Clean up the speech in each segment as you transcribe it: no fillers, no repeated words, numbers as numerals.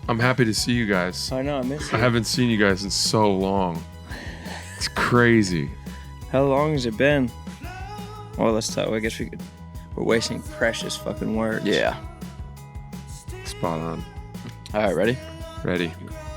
I'm happy to see you guys. I know, I miss you. I haven't seen you guys in so long. It's crazy. How long has it been? Well, let's talk. I guess we're wasting precious fucking words. Yeah. Spot on. All right, ready? Ready. You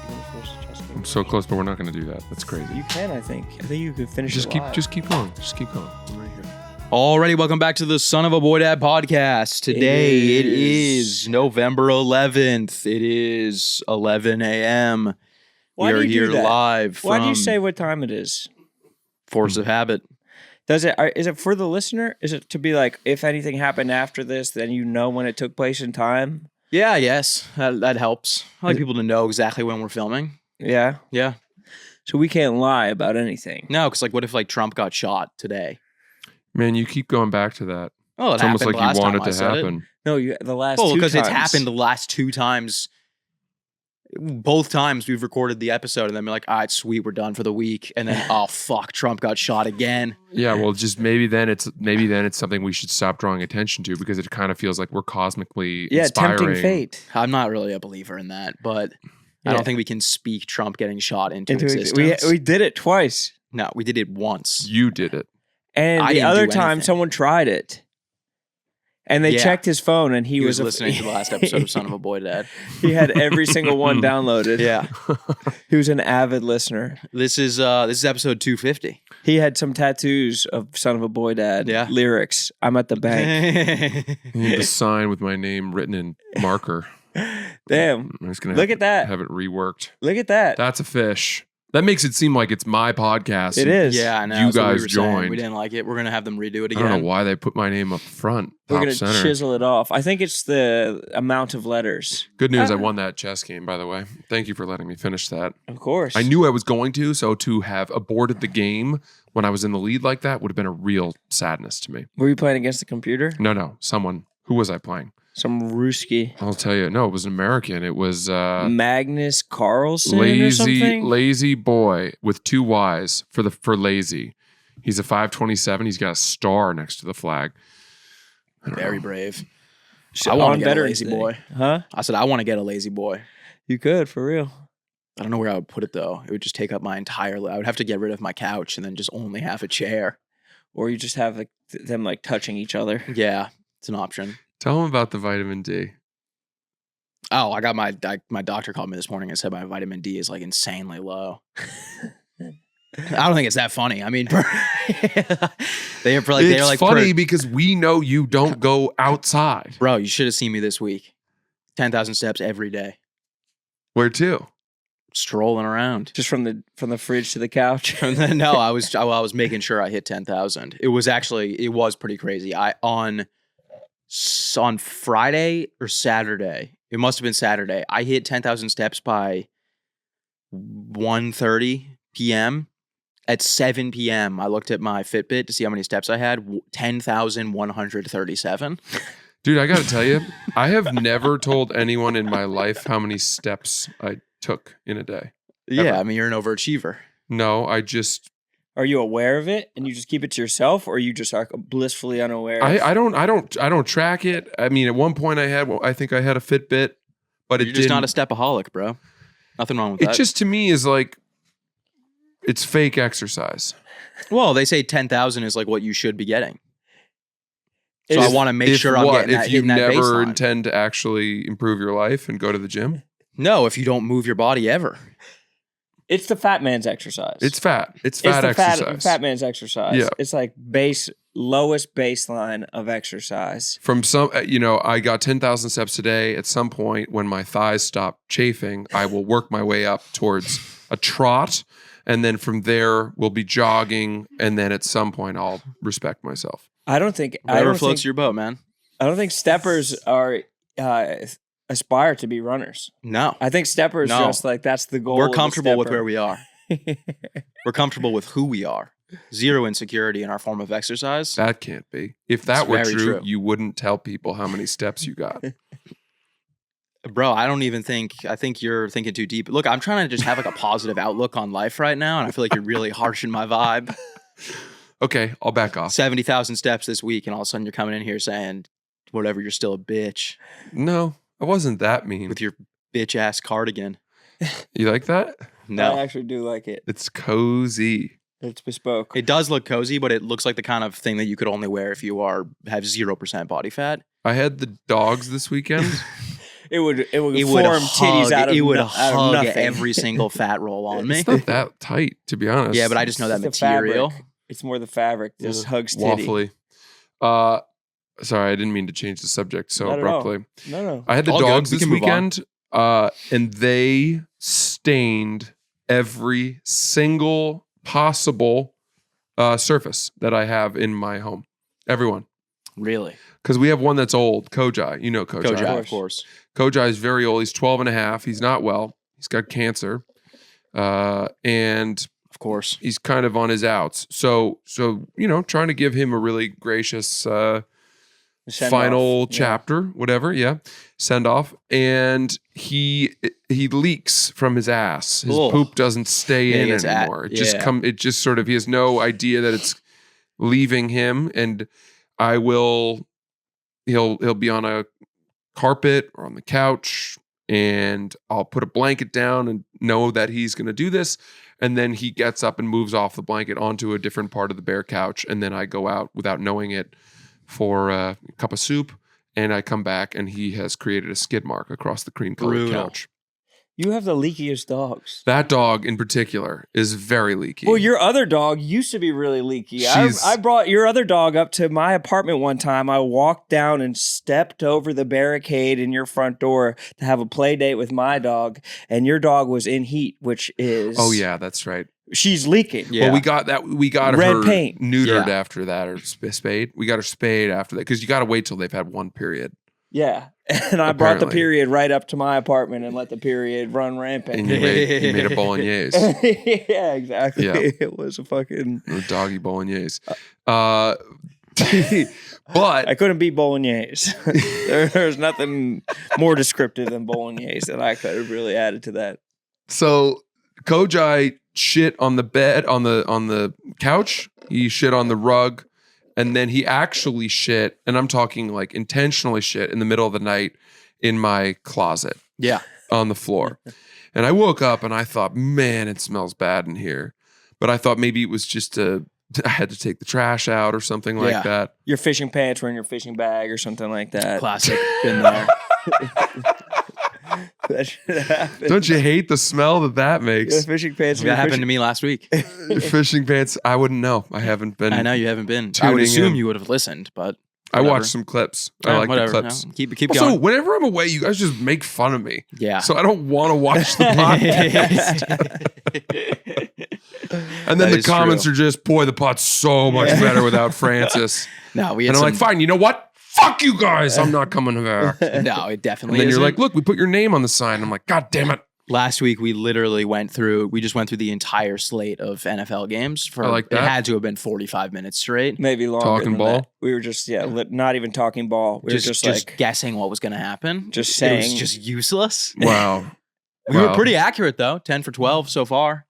wanna finish the chess game? I'm so close, but we're not going to do that. That's crazy. You can, I think. I think you could finish Just it keep live. going. Just keep going. I'm right here. Alrighty, welcome back to the Son of a Boy Dad podcast. Today it is November 11th. It is 11 a.m. Why We are do you do here that? live Why do you from say what time it is? Force of Habit. Is it for the listener? Is it to be like, if anything happened after this, then you know when it took place in time? Yeah, yes, that helps. I like people to know exactly when we're filming. Yeah. Yeah. So we can't lie about anything. No, because what if Trump got shot today? Man, you keep going back to that. Oh, It's almost like you want it to happen. happen. No, the last Well, two because times. it's happened the last two times. Both times we've recorded the episode and then we're like, all right, sweet, we're done for the week. And then, oh, fuck, Trump got shot again. Yeah, well, just maybe then it's something we should stop drawing attention to because it kind of feels like we're cosmically inspiring. tempting fate. I'm not really a believer in that, but I Yeah. don't think we can speak Trump getting shot into existence. We did it twice. No, we did it once. You did it. And I the didn't other do time, anything. someone tried it. And they Yeah. checked his phone, and He was listening to the last episode of Son of a Boy Dad. He had every single one downloaded. Yeah. He was an avid listener. This is episode 250. He had some tattoos of Son of a Boy Dad Yeah. lyrics. I'm at the bank. I need the sign with my name written in marker. Damn. I'm just gonna Look at that. have it reworked. Look at that. That's a fish. That makes it seem like it's my podcast. It is. Yeah, I know. You that's what we guys were saying. joined. We didn't like it. We're going to have them redo it I again. don't know why they put my name up front, We're top going to center. chisel it off. I think it's the amount of letters. Good news, I won that chess game, by the way. Thank you for letting me finish that. Of course. I knew I was going to, so to have aborted the game when I was in the lead like that would have been a real sadness to me. Were you playing against the computer? No, someone. Who was I playing? Some Ruski. I'll tell you. No, it was an American. It was Magnus Carlsen or something? lazy boy with two Y's for lazy. He's a 527. He's got a star next to the flag. I don't Very know. brave. So I want on to get a Veterans lazy Day. boy. Huh? I said, I want to get a lazy boy. You could, for real. I don't know where I would put it, though. It would just take up my entire... I would have to get rid of my couch and then just only have a chair. Or you just have like them like touching each other. Yeah, it's an option. Tell him about the vitamin D. Oh, I got my doctor called me this morning and said my vitamin D is like insanely low. I don't think it's that funny. I mean, they're like funny because we know you don't go outside. bro, you should have seen me this week. 10,000 steps every day, Where to? strolling around. Just from the fridge to the couch. No, I was making sure I hit 10,000. It was pretty crazy. On Friday or Saturday, it must have been Saturday, I hit 10,000 steps by 1:30 p.m. At 7 p.m., I looked at my Fitbit to see how many steps I had. 10,137. Dude, I got to tell you, I have never told anyone in my life how many steps I took in a day. Yeah, Ever. I mean, you're an overachiever. No, I just Are you aware of it and you just keep it to yourself, or you just are blissfully unaware? I don't track it. I mean, at one point I think I had a Fitbit, but You're it just not a didn't. stepaholic, bro. Nothing wrong with It that. just to me is like it's fake exercise. Well, they say 10,000 is like what you should be getting. So If- I want to make sure I'm getting that, if you hitting that never baseline. intend to actually improve your life and go to the gym? No, if you don't move your body ever. It's the fat man's exercise. It's fat. It's It's fat the exercise. fat man's exercise. Yeah. It's like lowest baseline of exercise. From some, I got 10,000 steps a day. At some point, when my thighs stop chafing, I will work my way up towards a trot. And then from there, we'll be jogging. And then at some point, I'll respect myself. I don't think Whatever floats your boat, man. I don't think steppers are aspire to be runners. No. I think steppers No. just like that's the goal. We're of a comfortable with stepper. where we are. We're comfortable with who we are. Zero insecurity in our form of exercise. That can't be. If that It's were very true, true. you wouldn't tell people how many steps you got. Bro, I think you're thinking too deep. Look, I'm trying to just have like a positive outlook on life right now, and I feel like you're really harshing my vibe. Okay, I'll back off. 70,000 steps this week, and all of a sudden you're coming in here saying, whatever, you're still a bitch No, I wasn't that mean. with your bitch ass cardigan. You like that? No. I actually do like it. It's cozy. It's bespoke. It does look cozy, but it looks like the kind of thing that you could only wear if you have 0% body fat. I had the dogs this weekend. It would form titties out of It would out of hug nothing. every single fat roll on me. It's not that tight, to be honest. Yeah, but I just know that It's the material. fabric. It's more the fabric. Just hugs titty. Waffly. Sorry, I didn't mean to change the subject so Not at all. abruptly. No. I had the All good. dogs We this can move on. weekend, and they stained every single possible surface that I have in my home. Everyone. Really? Because we have one that's old, Kojai. You know Kojai. Kojai, of course. Kojai is very old. He's 12 and a half. He's not well. He's got cancer. And Of course. he's kind of on his outs. So trying to give him a really gracious Send final off. Yeah. chapter, whatever, send off. And he leaks from his ass. His Ugh. poop doesn't stay in his anymore. It just yeah. it just sort of, he has no idea that it's leaving him. And he'll be on a carpet or on the couch, and I'll put a blanket down and know that he's going to do this. And then he gets up and moves off the blanket onto a different part of the bare couch. And then I go out without knowing it for a cup of soup. And I come back and he has created a skid mark across the cream colored Brutal. couch. You have the leakiest dogs. That dog in particular is very leaky. Well, your other dog used to be really leaky. I brought your other dog up to my apartment one time. I walked down and stepped over the barricade in your front door to have a play date with my dog, and your dog was in heat, which is Oh yeah, that's right. she's leaking. Yeah. Well, we got that. We got Red her paint. neutered Yeah. after that, or spayed. We got her spayed after that because you got to wait till they've had one period. Yeah. And I brought the Apparently. period right up to my apartment and let the period run rampant. And you made a bolognese, Yeah, exactly. Yeah. It was a fucking a doggy bolognese. But I couldn't beat bolognese. There's nothing more descriptive than bolognese that I could have really added to that. so Kojai shit on the bed on the couch. He shit on the rug, and then he actually shit, and I'm talking like intentionally shit in the middle of the night in my closet Yeah. on the floor. And I woke up and I thought, man, it smells bad in here. But I thought maybe it was just I had to take the trash out or something like Yeah. that. Your fishing pants were in your fishing bag or something like that. Classic. Been there. That should happen. Don't you hate the smell that Your makes? fishing pants. That happened to me last week. Fishing pants, I wouldn't know. I haven't been. I know you haven't been. I tuning would assume in. you would have listened, but I whatever. watched some clips. I Yeah, like whatever. the clips. No, keep Also, going. whenever I'm away, you guys just make fun of me. Yeah. So I don't want to watch the podcast. And then That the is comments true. are just, boy, the pot's so much better without Francis. No, we had And I'm some, like, fine, you know what? Fuck you guys. I'm not coming back. And No, it definitely then you're isn't. like, look, we put your name on the sign. I'm like, God damn it. Last week we literally went through the entire slate of NFL games for I like it that. had to have been 45 minutes straight. Maybe longer. Talking than ball? that. We were just not even talking ball. We were just like guessing what was going to happen. Just It was saying. just useless. Wow. We were Wow. pretty accurate though, 10 for 12 so far.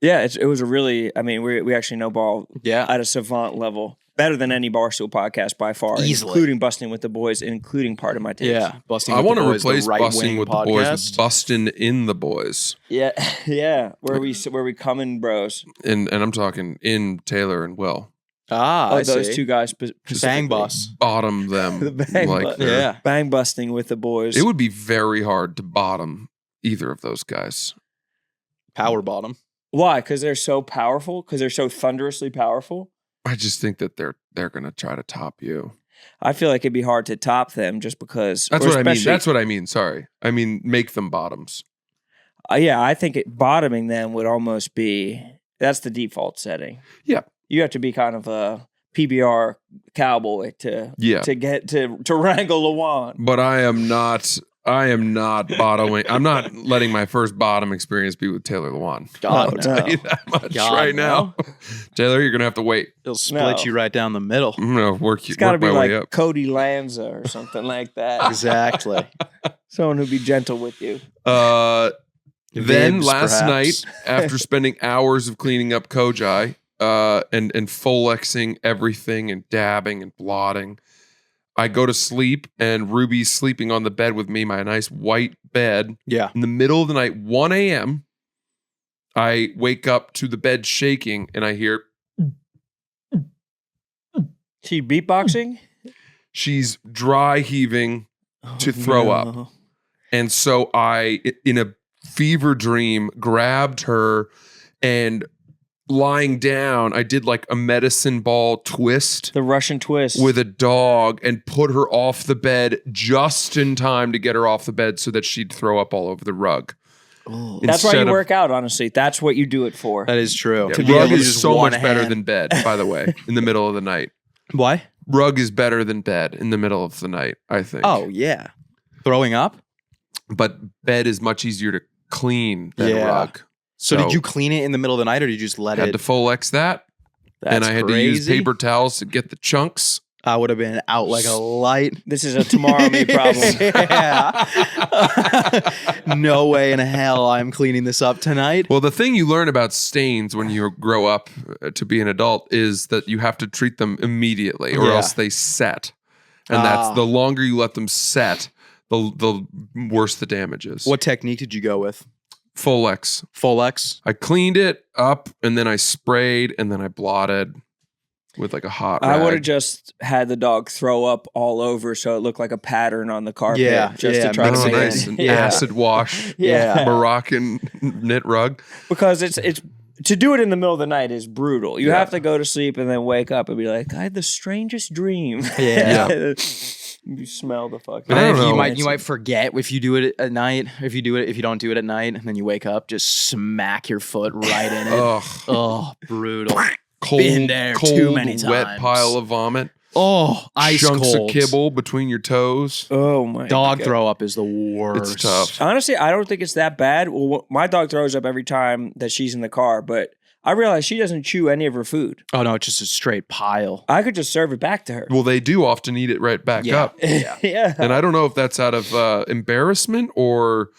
Yeah, it was a really. I mean, we actually know ball Yeah. at a savant level, better than any Barstool podcast by far, Easily. including Busting with the Boys, including part of my takes. Yeah, busting. I with want the to boys, the replace right-wing busting with the boys podcast. with busting in the boys. yeah, yeah. Where we come in, bros. And I'm talking in Taylor and Will. Ah, Oh, I those see. two guys. Bang specifically. bus. Bottom them. The bang like bus. they're- Yeah. Bang busting with the boys. It would be very hard to bottom either of those guys. Power bottom. Why? Because they're so powerful. Because they're so thunderously powerful. I just think that they're going to try to top you. I feel like it'd be hard to top them just because. That's or what I mean. especially- That's what I mean. Sorry. I mean, make them bottoms. Yeah, I think bottoming them would almost be that's the default setting. Yeah. You have to be kind of a PBR cowboy to Yeah. to get to wrangle Lawan. But I am not bottoming. I'm not letting my first bottom experience be with Taylor Lewan. God, Oh, no. no. Tell you that much God, right now. Taylor, you're going to have to wait. It'll split No. you right down the middle. I'm going to work It's got to my be way like up. Cody Lanza or something like that. Exactly. Someone who'd be gentle with you. Then Vibs, last perhaps. night, after spending hours of cleaning up Kojai, and Folexing everything and dabbing and blotting. I go to sleep and Ruby's sleeping on the bed with me, my nice white bed. Yeah. In the middle of the night, 1 a.m., I wake up to the bed shaking and I hear... She beatboxing? She's dry heaving to throw up. And so I, in a fever dream, grabbed her and lying down, I did like a medicine ball twist. The Russian twist. With a dog and put her off the bed just in time to get her off the bed so that she'd throw up all over the rug. That's why you work out, honestly. That's what you do it for. That is true. Yeah, rug is so much better than bed, by the way, in the middle of the night. Why? Rug is better than bed in the middle of the night, I think. Oh, yeah. Throwing up? But bed is much easier to clean than rug. So did you clean it in the middle of the night or did you just let it? I had to Folex that. And I had to use paper towels to get the chunks. I would have been out like a light. This is a tomorrow me problem. No way in hell I'm cleaning this up tonight. Well, the thing you learn about stains when you grow up to be an adult is that you have to treat them immediately or else they set. And that's the longer you let them set, the worse the damage is. What technique did you go with? Folex. Folex? I cleaned it up and then I sprayed and then I blotted with like a hot rag. I would have just had the dog throw up all over so it looked like a pattern on the carpet. To try to make nice it. acid wash. Moroccan knit rug. Because it's to do it in the middle of the night is brutal. You have to go to sleep and then wake up and be like, I had the strangest dream. You smell the fuck. You might forget if you do it at night. If you don't do it at night, and then you wake up, just smack your foot right in it. Oh, brutal. Been there cold, too many times. Wet pile of vomit. Oh, ice chunks cold. of kibble between your toes. Oh my dog throw up is the worst. It's tough. Honestly, I don't think it's that bad. Well, my dog throws up every time that she's in the car, but I realize she doesn't chew any of her food. Oh no, it's just a straight pile. I could just serve it back to her. Well, they do often eat it right back up. Yeah. And I don't know if that's out of embarrassment or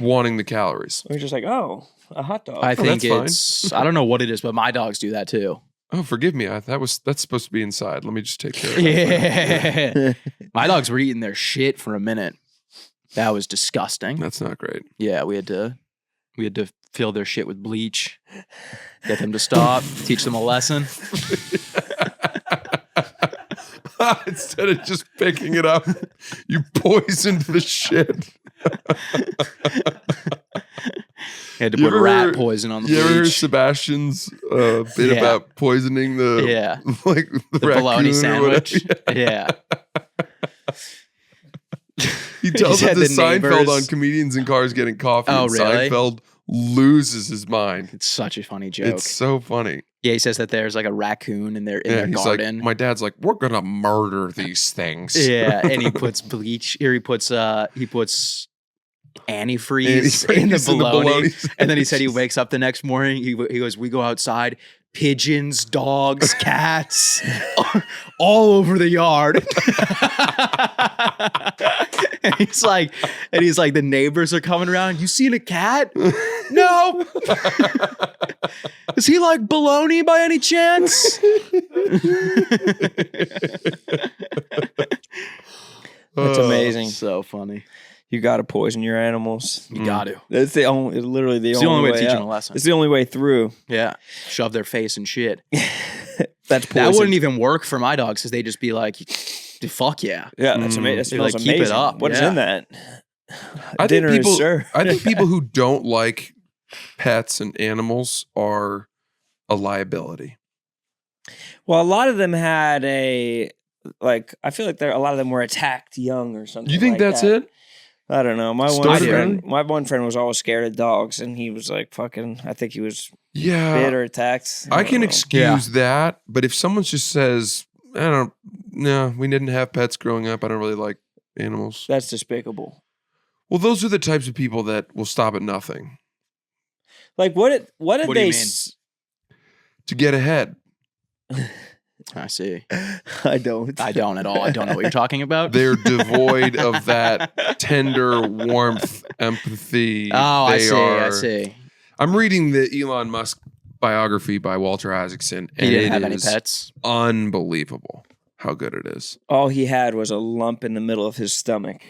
wanting the calories. We're just like, oh, a hot dog. I think it's I don't know what it is, but my dogs do that too. Oh, forgive me. That's supposed to be inside. Let me just take care of it. Yeah. My dogs were eating their shit for a minute. That was disgusting. That's not great. Yeah, we had to fill their shit with bleach, get them to stop, teach them a lesson. Instead of just picking it up, you poisoned the shit. Had to put rat poison on the bleach. You ever hear Sebastian's bit about poisoning the the bologna sandwich? Yeah. He tells it to Seinfeld on Comedians in Cars Getting Coffee. Oh, and really? Seinfeld loses his mind. It's such a funny joke. It's so funny. Yeah, he says that there's like a raccoon in their he's garden. Like, my dad's like, we're gonna murder these things. Yeah, and he puts bleach. Here he puts antifreeze in the bologna. And then he said he wakes up the next morning. He goes, we go outside, pigeons, dogs, cats, all over the yard. And he's like, the neighbors are coming around. You seen a cat? No. Is he like bologna by any chance? That's amazing. So funny. You got to poison your animals. You got to. That's the only way to teach them a lesson. It's the only way through. Yeah. Shove their face in shit. That's poison. That wouldn't even work for my dogs because they'd just be like, fuck yeah. Yeah, that's amazing. That smells amazing. Keep it up. What is in that? I think people who don't like pets and animals are a liability. Well, a lot of them had I feel like a lot of them were attacked young or something. You think that's it? I don't know. My one friend was always scared of dogs, and he was like, "Fucking." I think he was bit or attacked. I can excuse that, but if someone just says, "No, we didn't have pets growing up. I don't really like animals," that's despicable. Well, those are the types of people that will stop at nothing. Like what did they to get ahead? I see. I don't at all. I don't know what you're talking about. They're devoid of that tender warmth, empathy. Oh, I see. I'm reading the Elon Musk biography by Walter Isaacson. And He didn't have any pets. Unbelievable how good it is. All he had was a lump in the middle of his stomach.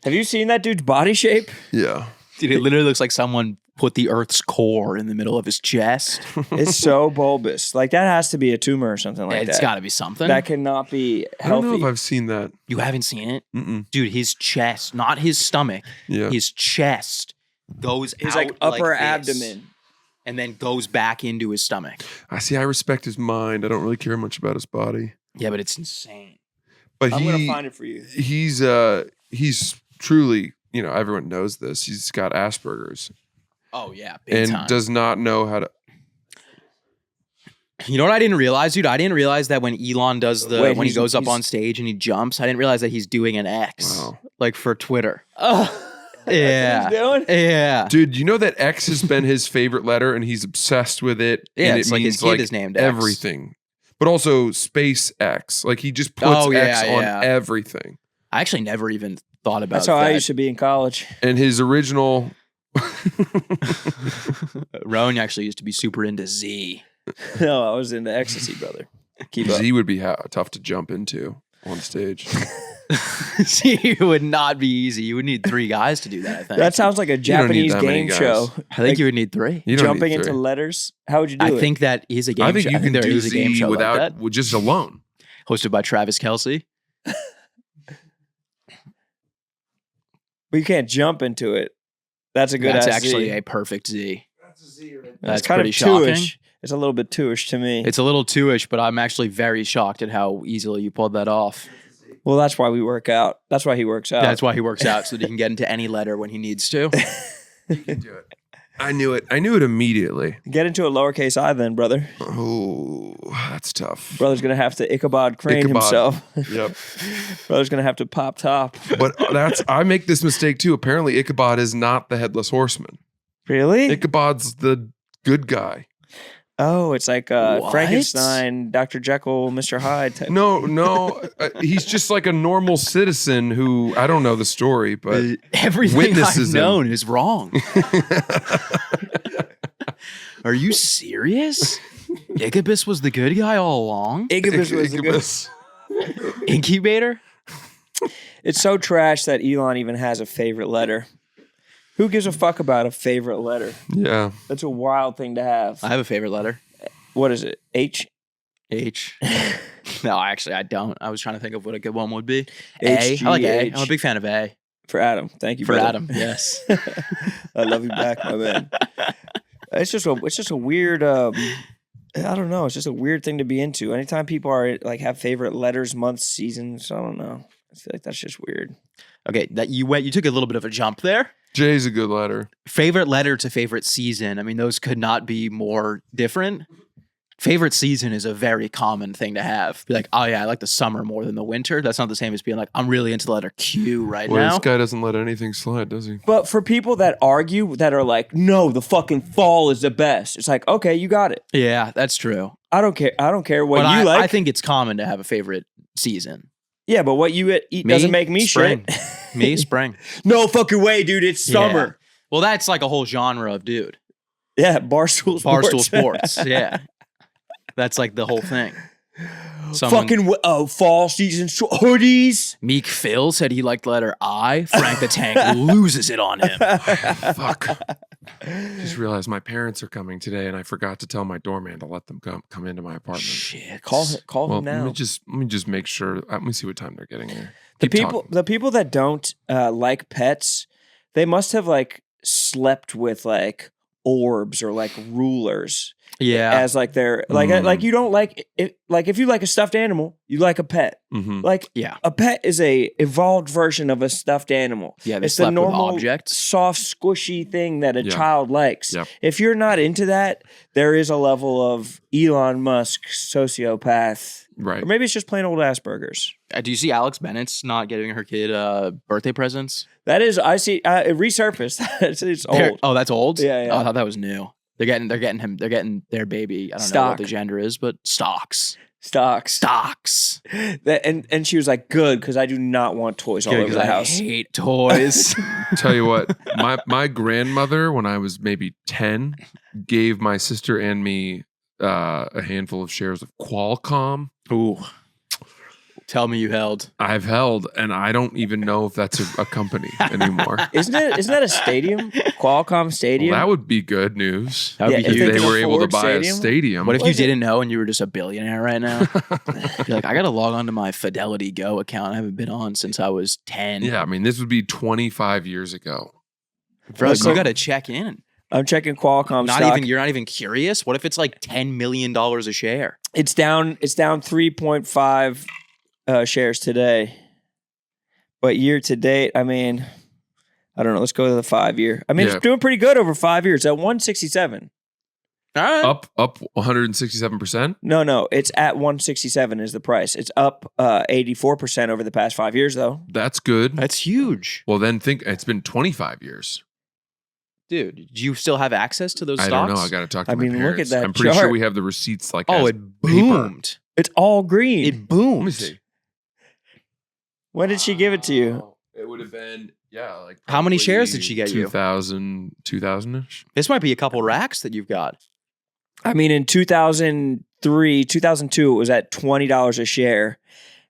Have you seen that dude's body shape? Yeah. Dude, it literally looks like someone put the Earth's core in the middle of his chest. It's so bulbous. Like, that has to be a tumor or something like that. It's got to be something. That cannot be healthy. I don't know if I've seen that. You haven't seen it? Mm-mm. Dude, his chest, not his stomach, his chest goes his out like upper like this, abdomen. and then goes back into his stomach. I respect his mind. I don't really care much about his body. Yeah, but it's insane. But I'm going to find it for you. He's truly, everyone knows this. He's got Asperger's. Oh, yeah, big and time. does not know how to. You know what I didn't realize, dude? I didn't realize that when Elon does when he goes up he's- on stage and he jumps, I didn't realize that he's doing an X, Wow. like for Twitter. Oh, Yeah. he's doing? Yeah. Dude, you know that X has been his favorite letter and he's obsessed with it. Yeah, and it's it like means his kid is named X. everything. But also SpaceX. Like he just puts X on everything. I actually never even thought about That's how that. I used to be in college. And his original Rowan actually used to be super into Z. No, I was into ecstasy, brother. Keep up. Z would be tough to jump into on stage. Z would not be easy. You would need 3 guys to do that, I think. That sounds like a don't need Japanese that many game guys. show. I think you would need 3. You don't Jumping need into 3. letters. How would you do it? I think that is a game I think show. you can there do is a game Z show without like that. just alone. Hosted by Travis Kelce. But you can't jump into it. That's a good That's ass actually Z. a perfect Z. That's a Z right That's It's kind pretty of shocking. two-ish. It's a little bit two-ish to me. It's a little 2-ish, but I'm actually very shocked at how easily you pulled that off. Well, that's why we work out. That's why he works out. That's why he works out, so that he can get into any letter when he needs to. You can do it. I knew it. I knew it immediately. Get into a lowercase I then, brother. Oh, that's tough. Brother's going to have to Ichabod Crane Ichabod. himself. Yep. Brother's going to have to pop top. But I make this mistake too. Apparently Ichabod is not the headless horseman. Really? Ichabod's the good guy. Oh, it's like What? Frankenstein, Dr. Jekyll, Mr. Hyde type. No. He's just like a normal citizen who, I don't know the story, but Everything witnesses I've him. known is wrong. Are you serious? Incubus was the good guy all along? Incubus was the good. Incubus. Incubator? It's so trash that Elon even has a favorite letter. Who gives a fuck about a favorite letter? Yeah. That's a wild thing to have. I have a favorite letter. What is it? H? H. No, actually, I don't. I was trying to think of what a good one would be. A. I like A. H. I'm a big fan of A. For Adam. Thank you, For brother. Adam, yes. I love you back, my man. It's just a weird I don't know. It's just a weird thing to be into. Anytime people are like have favorite letters, months, seasons, I don't know. I feel like that's just weird. Okay, that you took a little bit of a jump there. Jay's a good letter. Favorite letter to favorite season. I mean, those could not be more different. Favorite season is a very common thing to have. Be like, oh yeah, I like the summer more than the winter. That's not the same as being like, I'm really into the letter Q right Well, now. this guy doesn't let anything slide, does he? But for people that argue that are like, no, the fucking fall is the best. It's like, okay, you got it. Yeah, that's true. I don't care. I don't care what But you like. I think it's common to have a favorite season. yeah, but what you eat doesn't make me spring. shit. Me, spring. No fucking way, dude. It's summer. Yeah. Well, that's like a whole genre of dude. Yeah, Barstool Sports. Barstool Sports. Yeah. That's like the whole thing. Fucking fall season hoodies. Meek Phil said he liked the letter I. Frank the Tank loses it on him. Fuck. Just realized my parents are coming today, and I forgot to tell my doorman to let them come into my apartment. Shit. Call Well, him now. let me just make sure. Let me see what time they're getting here. The Keep talking. the people that don't like pets, they must have like slept with like orbs or like rulers Yeah. as like their like you don't like it, like if you like a stuffed animal, you like a pet. Mhm. Like Yeah. a pet is a evolved version of a stuffed animal. Yeah, they It's the slept with normal objects. soft, squishy thing that a Yeah. child likes. Yep. If you're not into that, there is a level of Elon Musk sociopath. Right. Or maybe it's just plain old Asperger's. Do you see Alex Bennett's not getting her kid birthday presents? That is, I see, it resurfaced. it's old. Oh, that's old? Yeah, yeah. Oh, I thought that was new. They're getting their baby. I don't know what the gender is, but stocks. And she was like, good, because I do not want toys all over the house. I hate toys. Tell you what, my grandmother, when I was maybe 10, gave my sister and me a handful of shares of Qualcomm. Ooh. Tell me you held. I've held, and I don't even know if that's a company anymore. Isn't that a stadium? Qualcomm Stadium? Well, that would be good news. That would be if huge. they were able to buy a stadium. What if you didn't know and you were just a billionaire right now? You're like, I got to log on to my Fidelity Go account. I haven't been on since I was 10. Yeah, I mean, this would be 25 years ago. Bro, you got to check in. I'm checking Qualcomm stock. You're not even curious? What if it's like $10 million a share? It's down 3.5 shares today. But year to date, I mean, I don't know. Let's go to the 5 year. I mean, It's doing pretty good over 5 years at 167. All right. Up 167%? No. It's at 167 is the price. It's up 84% over the past 5 years, though. That's good. That's huge. Well, then think it's been 25 years. Dude, do you still have access to those stocks? I don't know. I got to talk to my parents. Look at that I'm pretty chart. sure we have the receipts like it boomed. It's all green. It boomed. Let me see. When did she give it to you? It would have been, like how many shares did she get you? 2,000-ish. This might be a couple racks that you've got. I mean, in 2003, 2002, it was at $20 a share.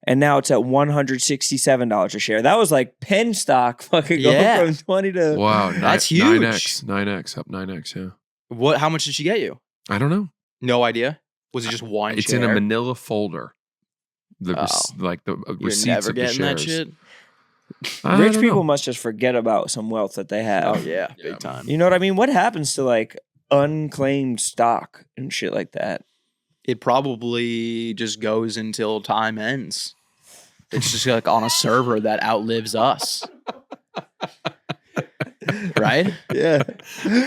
And now it's at $167 a share. That was like pen stock fucking going from 20 to... Wow. That's huge. 9X, up 9X, yeah. What? How much did she get you? I don't know. No idea? Was it just one It's share? in a manila folder. The receipts never of the getting shares. that shit? Rich people must just forget about some wealth that they have. Oh, yeah. Big time. You know what I mean? What happens to like unclaimed stock and shit like that? It probably just goes until time ends. It's just like on a server that outlives us. Right? Yeah.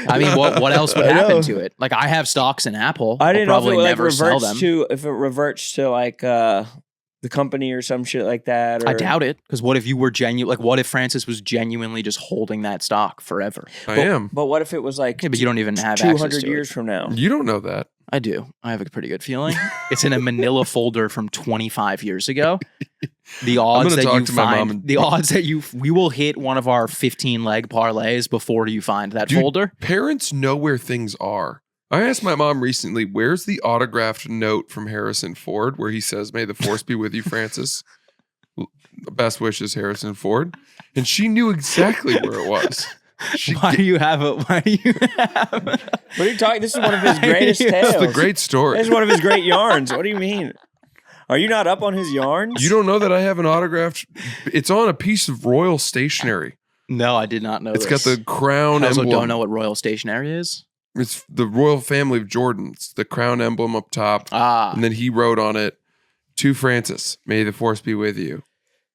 I mean, what else would happen to it? Like, I have stocks in Apple. I didn't know if it like never sell them. if it reverts to like the company or some shit like that. Or... I doubt it. Because what if you were genuine? Like, what if Francis was genuinely just holding that stock forever? I am. But what if it was like but you don't even have 200 years from now? You don't know that. I do. I have a pretty good feeling. It's in a manila folder from 25 years ago. The odds that you find, we will hit one of our 15 leg parlays before you find that folder. Parents know where things are. I asked my mom recently, where's the autographed note from Harrison Ford where he says, "May the force be with you, Francis. Best wishes, Harrison Ford." And she knew exactly where it was. Why do you have it? What are you talking? This is one of his greatest tales. It's the great story. This is one of his great yarns. What do you mean? Are you not up on his yarns? You don't know that I have an autographed? It's on a piece of royal stationery. No, I did not know It's got the crown I also emblem. don't know what royal stationery is. It's the royal family of Jordans. The crown emblem up top. And then he wrote on it, "To Francis, may the force be with you.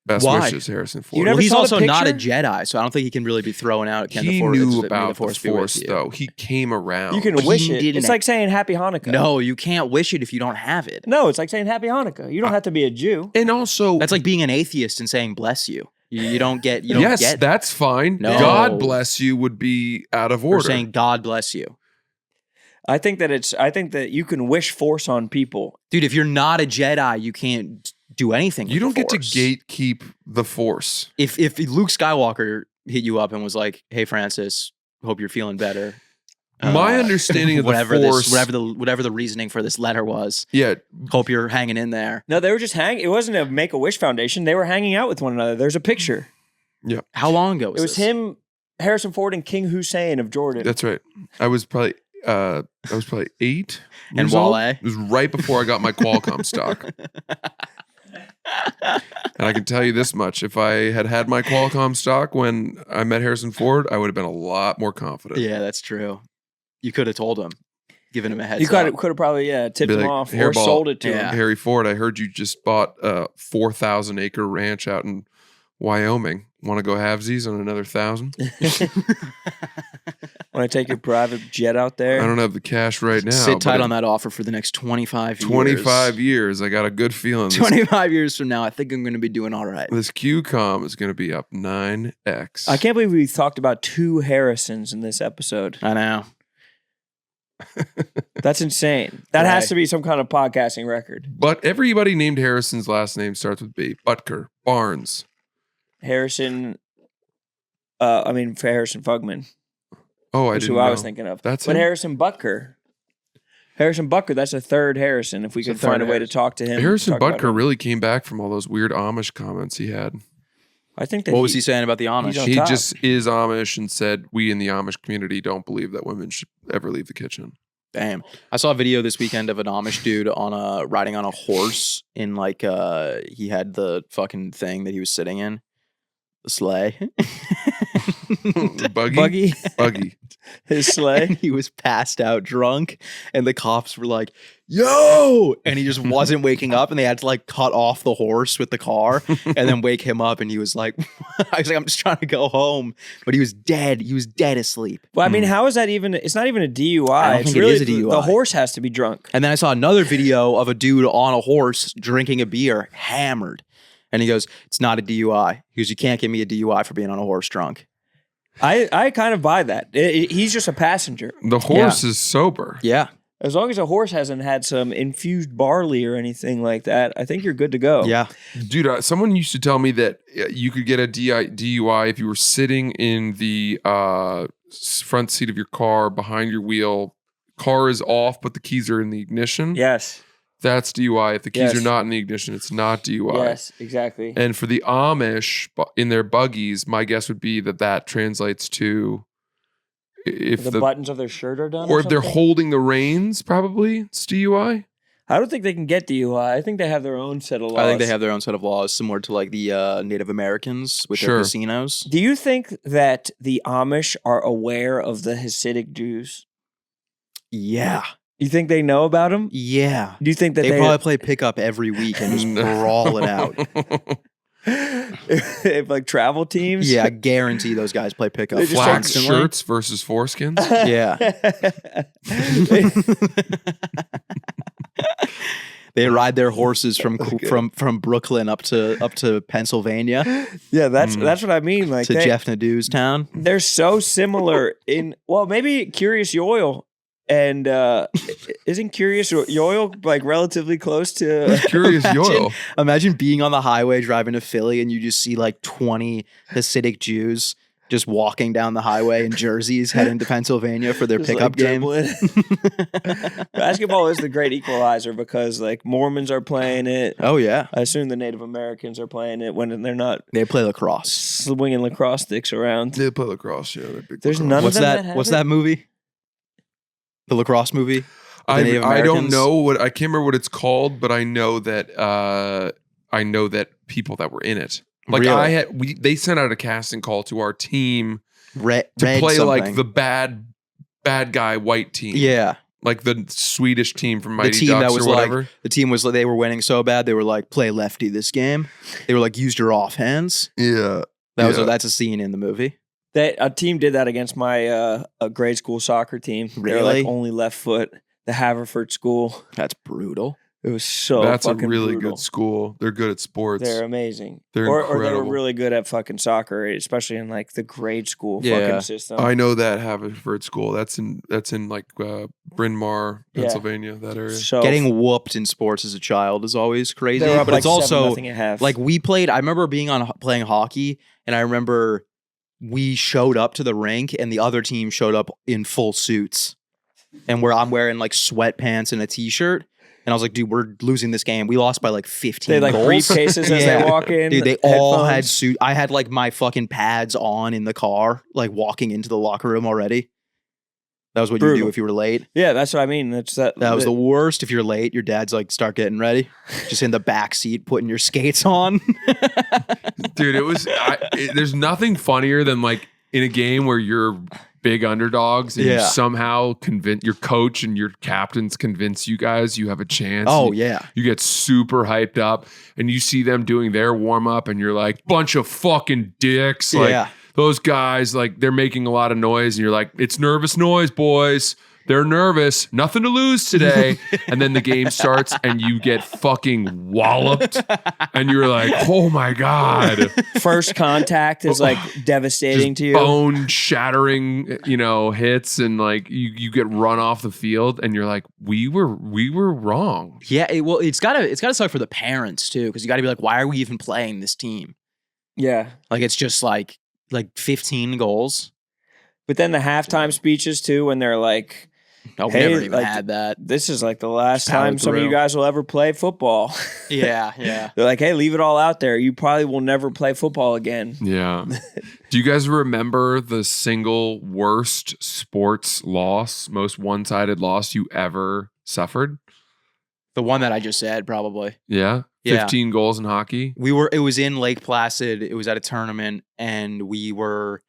Best wishes, Harrison Ford." Well, he's also not a Jedi, so I don't think he can really be throwing out. He knew about the force, though. He came around. You can wish it. It's like saying Happy Hanukkah. No, you can't wish it if you don't have it. No, it's like saying Happy Hanukkah. You don't have to be a Jew. And also, that's like being an atheist and saying bless you. You don't get. You don't yes, get that's fine. No. God bless you would be out of order. We're saying God bless you. I think that you can wish force on people. Dude, if you're not a Jedi, you can't do anything. You don't get to gatekeep the force. If Luke Skywalker hit you up and was like, "Hey Francis, hope you're feeling better." My understanding of whatever the force, whatever the reasoning for this letter was. Yeah. Hope you're hanging in there. No, they were just hanging. It wasn't a Make-A-Wish Foundation. They were hanging out with one another. There's a picture. Yeah. How long ago was it? Was this? him, Harrison Ford, and King Hussein of Jordan. That's right. I was probably 8. And Wale. Wale. It was right before I got my Qualcomm stock. And I can tell you this much: if I had my Qualcomm stock when I met Harrison Ford, I would have been a lot more confident. Yeah, that's true. You could have told him, given him a heads You up. could have probably tipped him off or sold it to him. Harry Ford, I heard you just bought a 4,000 acre ranch out in Wyoming. Want to go halvesies on another 1,000? Want to take your private jet out there? I don't have the cash right now. Sit tight on that offer for the next 25 years. 25 years. I got a good feeling. 25 years from now, I think I'm going to be doing all right. This QCOM is going to be up 9x. I can't believe we talked about 2 Harrisons in this episode. I know. That's insane. That has to be some kind of podcasting record. But everybody named Harrison's last name starts with B. Butker, Barnes. Harrison Fugman. Oh, I That's didn't who know. I was thinking of. That's but him? Harrison Butker. Harrison Butker, that's a third Harrison. If we could find a way to talk to him. Harrison talk about Butker him. really came back from all those weird Amish comments he had. I think that What was he saying about the Amish? on He top. just is Amish and said, we in the Amish community don't believe that women should ever leave the kitchen. Damn. I saw a video this weekend of an Amish dude riding on a horse in he had the fucking thing that he was sitting in. The sleigh. Buggy? Buggy. His sleigh. And he was passed out drunk, and the cops were like, yo! And he just wasn't waking up, and they had to cut off the horse with the car and then wake him up. And he was like, I'm just trying to go home. But he was dead. He was dead asleep. Well, I mean, how is that even? It's not even a DUI. I don't it's think it really is a DUI. The horse has to be drunk. And then I saw another video of a dude on a horse drinking a beer, hammered. And he goes, it's not a DUI. He goes, you can't give me a DUI for being on a horse drunk. I kind of buy that. He's just a passenger. The horse is sober. Yeah. As long as a horse hasn't had some infused barley or anything like that, I think you're good to go. Yeah. Dude, someone used to tell me that you could get a DUI if you were sitting in the front seat of your car behind your wheel. Car is off, but the keys are in the ignition. Yes. That's DUI. If the keys Yes. are not in the ignition, it's not DUI. Yes, exactly. And for the Amish in their buggies, my guess would be that translates to if the buttons of their shirt are done, or if they're something? holding the reins, probably it's DUI. I don't think they can get DUI. I think they have their own set of laws. I think they have their own set of laws, similar to the Native Americans with their casinos. Do you think that the Amish are aware of the Hasidic Jews? Yeah. You think they know about them? Yeah. Do you think that They probably play pickup every week and just brawl it out. they have travel teams? Yeah, I guarantee those guys play pickup. They just Flag constantly. shirts versus foreskins. Yeah. They ride their horses from Brooklyn up to Pennsylvania Yeah, that's what I mean. to Jeff Nadeau's town. They're so similar in maybe Curious Yoil. And isn't Curious Yoil relatively close to Curious Yoil. Imagine being on the highway driving to Philly and you just see 20 Hasidic Jews just walking down the highway in jerseys heading to Pennsylvania for their Just, pickup game. Basketball is the great equalizer because Mormons are playing it. Oh yeah, I assume the Native Americans are playing it when they're not they play lacrosse. swinging lacrosse sticks around. They play lacrosse. Yeah, they're big. There's lacrosse. none of What's them that? that What's have that movie? The lacrosse movie. I Native don't Americans? know I can't remember what it's called, but I know that people that were in it. Really? They sent out a casting call to our team Red to play something. the bad guy white team. Yeah, the Swedish team from Mighty team Ducks that was or whatever. the team was they were winning so bad they were play lefty this game. They were used your offhands. Yeah, That's a scene in the movie. A team did that against my grade school soccer team. Really? They're only left foot. The Haverford School. That's brutal. It was so that's a fucking really brutal. good school. They're good at sports. They're amazing. They're or they were incredible. really good at fucking soccer, especially in the grade school Yeah. fucking system. I know that Haverford School. That's in Bryn Mawr, Yeah. Pennsylvania. That area. So Getting whooped in sports as a child is always crazy, they were up but it's also 7-0 at half. we played. I remember being playing hockey, and I remember we showed up to the rink, and the other team showed up in full suits, and I'm wearing sweatpants and a t-shirt. And I was like, dude, we're losing this game. We lost by 15 they goals. briefcases as Yeah. they walk in. Dude, they all had headphones. suit. I had my fucking pads on in the car, walking into the locker room already. That was what you Brutal. do if you were late. Yeah, that's what I mean. That That was the worst. If you're late, your dad's start getting ready. Just in the back seat, putting your skates on. Dude, there's nothing funnier than in a game where you're big underdogs and you somehow convince your coach and your captains convince you guys you have a chance. Oh, And yeah. You get super hyped up and you see them doing their warm up and you're like, bunch of fucking dicks. Yeah. Those guys, they're making a lot of noise and you're like, it's nervous noise, boys. They're nervous. Nothing to lose today. And then the game starts and you get fucking walloped. And you're like, oh my God. First contact is like devastating to you. Bone shattering, hits, and like you get run off the field and you're like, we were wrong. Yeah, it's gotta suck for the parents too, because you gotta be like, why are we even playing this team? Yeah. Like it's just like 15 goals. But then the halftime speeches too, when they're like, oh, we hey, never even like, had that. This is like the last time some of through. you guys will ever play football. Yeah. They're like, hey, leave it all out there. You probably will never play football again. Yeah. Do you guys remember the single worst sports loss, most one-sided loss you ever suffered? The one that I just said, probably. Yeah? Yeah. 15 goals in hockey? It was in Lake Placid. It was at a tournament, and we were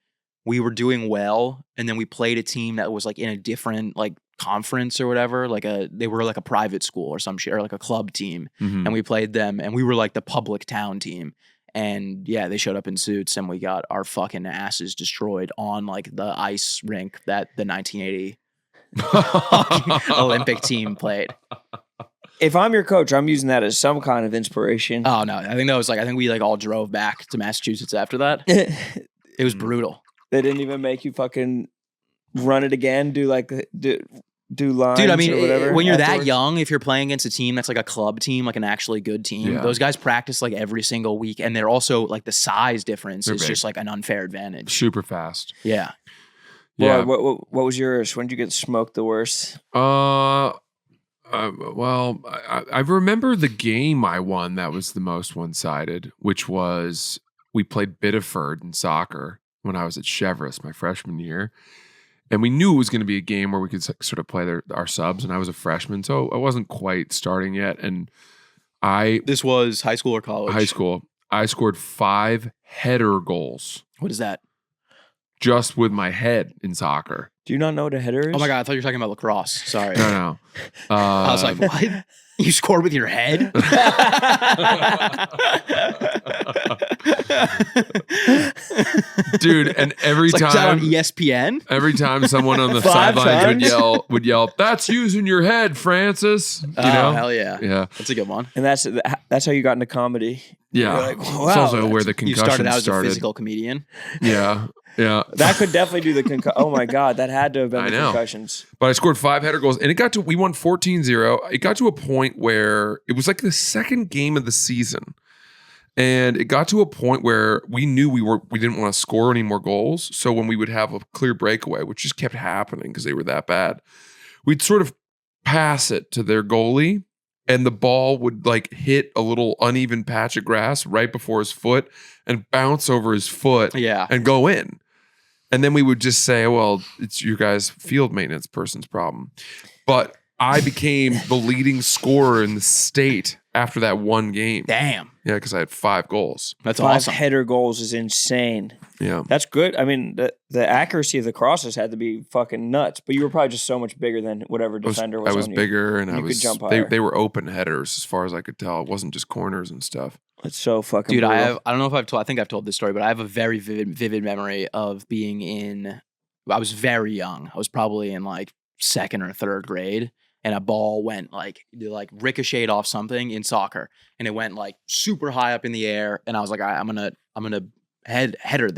doing well, and then we played a team that was like in a different like conference or whatever. They were like a private school or some shit, or like a club team. Mm-hmm. And we played them, and we were like the public town team. And yeah, they showed up in suits, and we got our fucking asses destroyed on like the ice rink that the 1980 Olympic team played. If I'm your coach, I'm using that as some kind of inspiration. Oh no, I think we like all drove back to Massachusetts after that. It was brutal. They didn't even make you fucking run it again. Do like do lines, dude. I mean, or whatever when you're afterwards. that young, if you're playing against a team that's like a club team, like an actually good team, those guys practice like every single week, and they're also like the size difference is just like an unfair advantage. Super fast. Yeah. Yeah. What was yours? When did you get smoked the worst? Well, I remember the game I won that was the most one-sided, which was we played Biddeford in soccer when I was at Chevrolet my freshman year. And we knew it was going to be a game where we could sort of play our subs, and I was a freshman, so I wasn't quite starting yet. And This was high school or college? High school. I scored 5 header goals. What is that? Just with my head in soccer. Do you not know what a header is? Oh my God, I thought you were talking about lacrosse. Sorry. No. I was like, what? You scored with your head? Dude, and every It's like, time on ESPN? Every time someone on the 5 sidelines times? would yell, "That's using your head, Francis." You know? Hell yeah. Yeah. That's a good one. And that's how you got into comedy. Yeah. You're like, wow, it's also where the You concussion started out as a physical comedian. Yeah. Yeah. That could definitely do the concussion. Oh my God, that had to have been I the know. concussions. But I scored 5 header goals, and we won 14-0. It got to a point where it was like the second game of the season. And it got to a point where we knew we didn't want to score any more goals. So when we would have a clear breakaway, which just kept happening because they were that bad, we'd sort of pass it to their goalie, and the ball would like hit a little uneven patch of grass right before his foot and bounce over his foot and go in. And then we would just say, well, it's your guys' field maintenance person's problem. But I became the leading scorer in the state after that one game. Damn. Yeah, because I had 5 goals. That's 5 awesome. header goals is insane. Yeah. That's good. I mean, the accuracy of the crosses had to be fucking nuts. But you were probably just so much bigger than whatever defender was. I was on bigger, and you I could was. jump higher. They were open headers as far as I could tell. It wasn't just corners and stuff. It's so fucking. Dude, brutal. I don't know if I think I've told this story, but I have a very vivid memory of being in. I was very young. I was probably in like 2nd or 3rd grade, and a ball went like ricocheted off something in soccer, and it went like super high up in the air, and I was like, all right, I'm gonna headbutt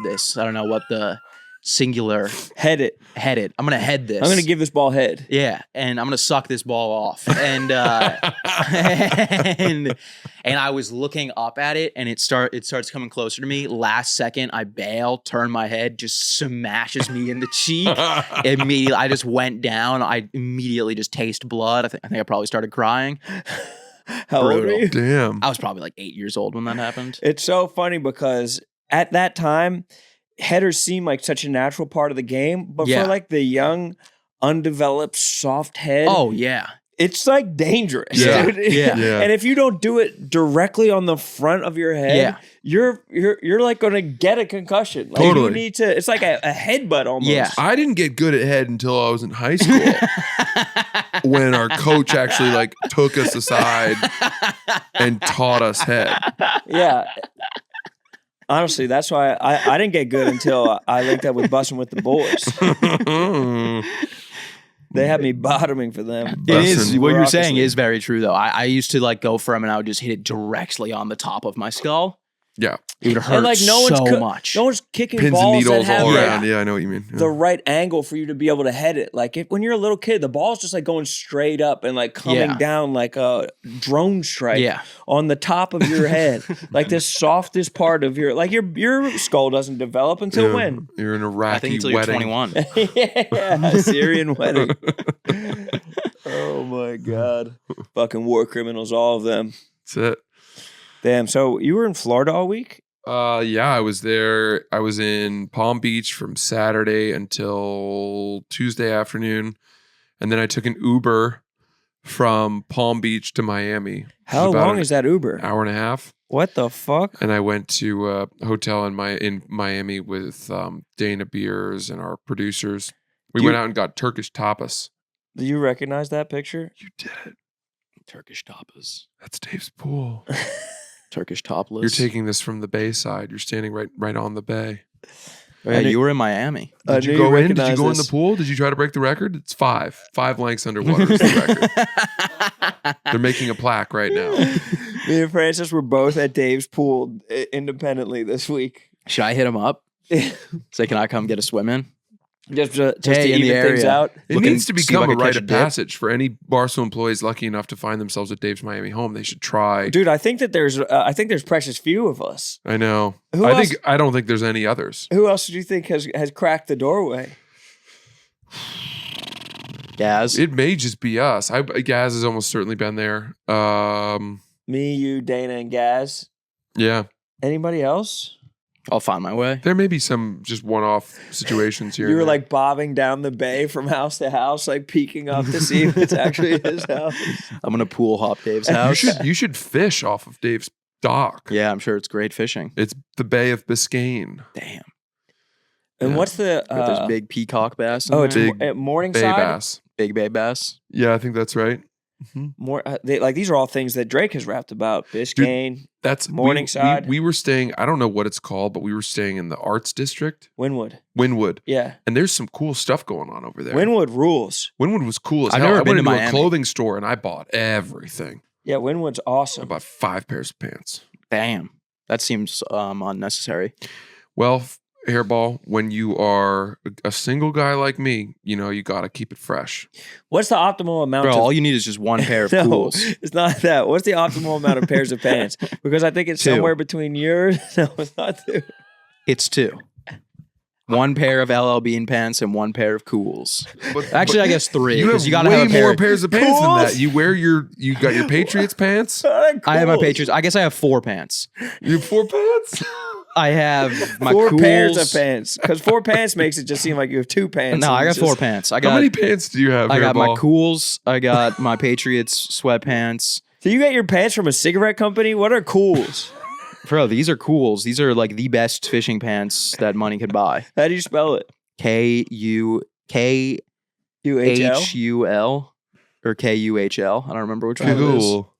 this. I don't know what the singular head it. I'm gonna head this. I'm gonna give this ball head. Yeah, and I'm gonna suck this ball off, and and I was looking up at it, and it starts coming closer to me. Last second, I bail, turn my head, just smashes me in the cheek. Immediately, I just went down. I immediately just taste blood. I think I probably started crying. How old were you? Damn. I was probably like 8 years old when that happened. It's so funny because at that time, headers seem like such a natural part of the game, but for like the young, undeveloped, soft head, Oh yeah, it's like dangerous. Yeah. Dude. Yeah. And if you don't do it directly on the front of your head, you're like going to get a concussion. Like Totally. You need to. It's like a headbutt almost. Yeah. I didn't get good at head until I was in high school. When our coach actually like took us aside and taught us head. Yeah. Honestly, that's why I didn't get good until I linked up with Bussin' with the Boys. They had me bottoming for them. It is what you're saying raucously. is very true though. I used to like go for him and I would just hit it directly on the top of my skull. Yeah. It would hurt And like no much. No one's kicking Pins and balls that needles have all like, around. Yeah, I know what you mean. Yeah. the right angle for you to be able to head it. Like when you're a little kid, the ball's just like going straight up and like coming down like a drone strike on the top of your head. Like the softest part of your skull doesn't develop until when? You're in a Iraqi I think until wedding. you're 21. Yeah, Syrian wedding. Oh my God. Fucking war criminals, all of them. That's it. Damn, so you were in Florida all week? Yeah, I was there. I was in Palm Beach from Saturday until Tuesday afternoon. And then I took an Uber from Palm Beach to Miami. How long is that Uber? Hour and a half. What the fuck? And I went to a hotel in Miami with Dana Beers and our producers. We went out and got Turkish tapas. Do you recognize that picture? You did it. Turkish tapas. That's Dave's pool. Turkish topless. You're taking this from the bay side. You're standing right on the bay. Hey, you were in Miami. Did you go in? Did you go in the pool? Did you try to break the record? It's 5 lengths underwater is the record. They're making a plaque right now. Me and Francis were both at Dave's pool independently this week. Should I hit him up? Say, can I come get a swim in? Just to even things out. It needs to become a rite of passage for any Barstool employees lucky enough to find themselves at Dave's Miami home. They should try. Dude, I think that there's precious few of us. I know. I don't think there's any others. Who else do you think has cracked the doorway? Gaz. It may just be us. Gaz has almost certainly been there. Me, you, Dana, and Gaz. Yeah. Anybody else? I'll find my way. There may be some just one-off situations here. You were like bobbing down the bay from house to house, like peeking up to see if it's actually his house. I'm gonna pool hop Dave's house. You should fish off of Dave's dock. Yeah, I'm sure it's great fishing. It's the Bay of Biscayne. Damn. And what's the there's big peacock bass? It's big Morningside bay bass. Big bay bass. Yeah, I think that's right. More these are all things that Drake has rapped about. Biscayne. Dude, that's Morningside. We were staying. I don't know what it's called, but we were staying in the Arts District. Wynwood. Yeah. And there's some cool stuff going on over there. Wynwood rules. Wynwood was cool as I've hell. never I been went to into a Miami. clothing store and I bought everything. Yeah, Wynwood's awesome. I bought 5 pairs of pants. Damn. That seems unnecessary. Well, Hairball, when you are a single guy like me, you got to keep it fresh. What's the optimal amount? Bro, all you need is just one pair of No, cools. it's not that. What's the optimal amount of pairs of pants? Because I think it's 2. somewhere between yours. No, it's not 2. It's 2. 1 pair of LL Bean pants and 1 pair of cools. Actually, I guess 3. You have you gotta way have a pair more of pairs of pants than Cools? that. You got your Patriots pants. I have my Patriots. I guess I have 4 pants. You have 4 pants. I have my 4 cools. pairs of pants. Because 4 pants makes it just seem like you have 2 pants. No, and I got it's 4 just- pants. How many pants do you have? I got my Hairball? cools. I got my Patriots sweatpants. So you got your pants from a cigarette company? What are cools? Bro, these are cools. These are like the best fishing pants that money could buy. How do you spell it? KUHL UHL? or KUHL. I don't remember which one it is. Cool.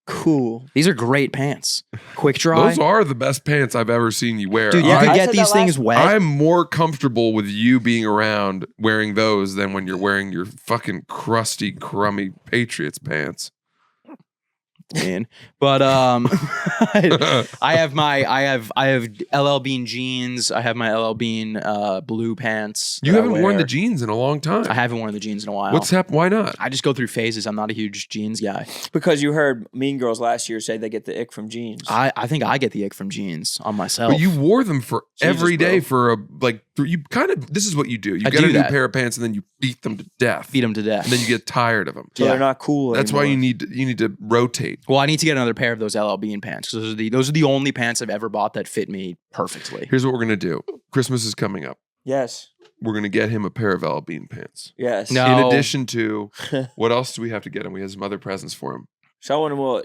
Cool. These are great pants. Quick dry. Those are the best pants I've ever seen you wear. Dude, you I could said get that these things last- wet. I'm more comfortable with you being around wearing those than when you're wearing your fucking crusty, crummy Patriots pants. Man. But I have LL Bean jeans. I have my LL Bean blue pants. You that I haven't worn the wear. jeans in a long time. I haven't worn the jeans in a while. What's happened? Why not? I just go through phases. I'm not a huge jeans guy. Because you heard Mean Girls last year say they get the ick from jeans. I think I get the ick from jeans on myself. But you wore them for Jesus, every day bro. you kind of, this is what you do. You I get do a new that. pair of pants and then you beat them to death. Feed them to death. And then you get tired of them. So they're not cool That's why anymore. you need to rotate. Well, I need to get another pair of those LL Bean pants. Those are the only pants I've ever bought that fit me perfectly. Here's what we're going to do. Christmas is coming up. Yes. We're going to get him a pair of LL Bean pants. Yes. No. In addition to, what else do we have to get him? We have some other presents for him. Someone will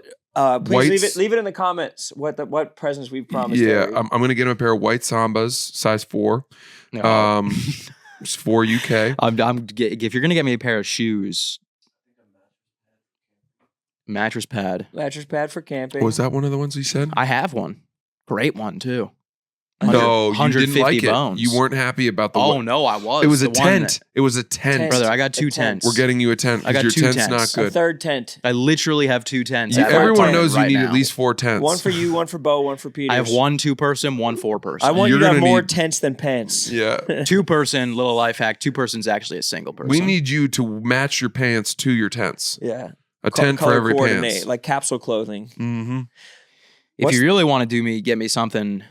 please leave it in the comments what presents we've promised. Yeah, Harry. I'm going to get him a pair of white Sambas, size 4. No. It's 4 UK. If you're gonna get me a pair of shoes, mattress pad. Mattress pad for camping. Was that one of the ones he said? I have one. Great one too. No, you didn't like bones. it. You weren't happy about the. Oh no, I was. It was a tent. It was a tent, brother. I got 2 tents. We're getting you a tent. I got your 2 tent's tents. not good. A third tent. I literally have 2 tents. Everyone knows you right need now. at least 4 tents. One for you, one for Bo, one for Peters. I have 1 2-person, 1 4-person. I want You're you to have gonna more need- tents than pants. Yeah. 2-person, little life hack. 2-person's actually a single person. We need you to match your pants to your tents. Yeah. A tent for Color every coordinate, pants. like capsule clothing. Mm-hmm. If you really want to get me something.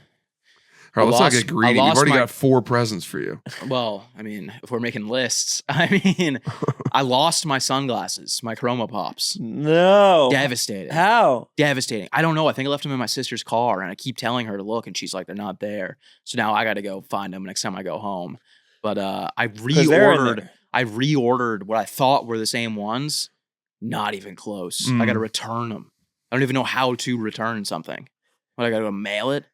All right, let's not lost- get greedy. I We've lost already my- got 4 presents for you. Well, I mean, if we're making lists, I lost my sunglasses, my Chroma Pops. No. Devastating. How? Devastating. I don't know. I think I left them in my sister's car, and I keep telling her to look, and she's like, they're not there. So now I got to go find them next time I go home. But I 'Cause they're in reordered. there. I reordered what I thought were the same ones. Not even close. I got to return them. I don't even know how to return something. What, I got to go mail it?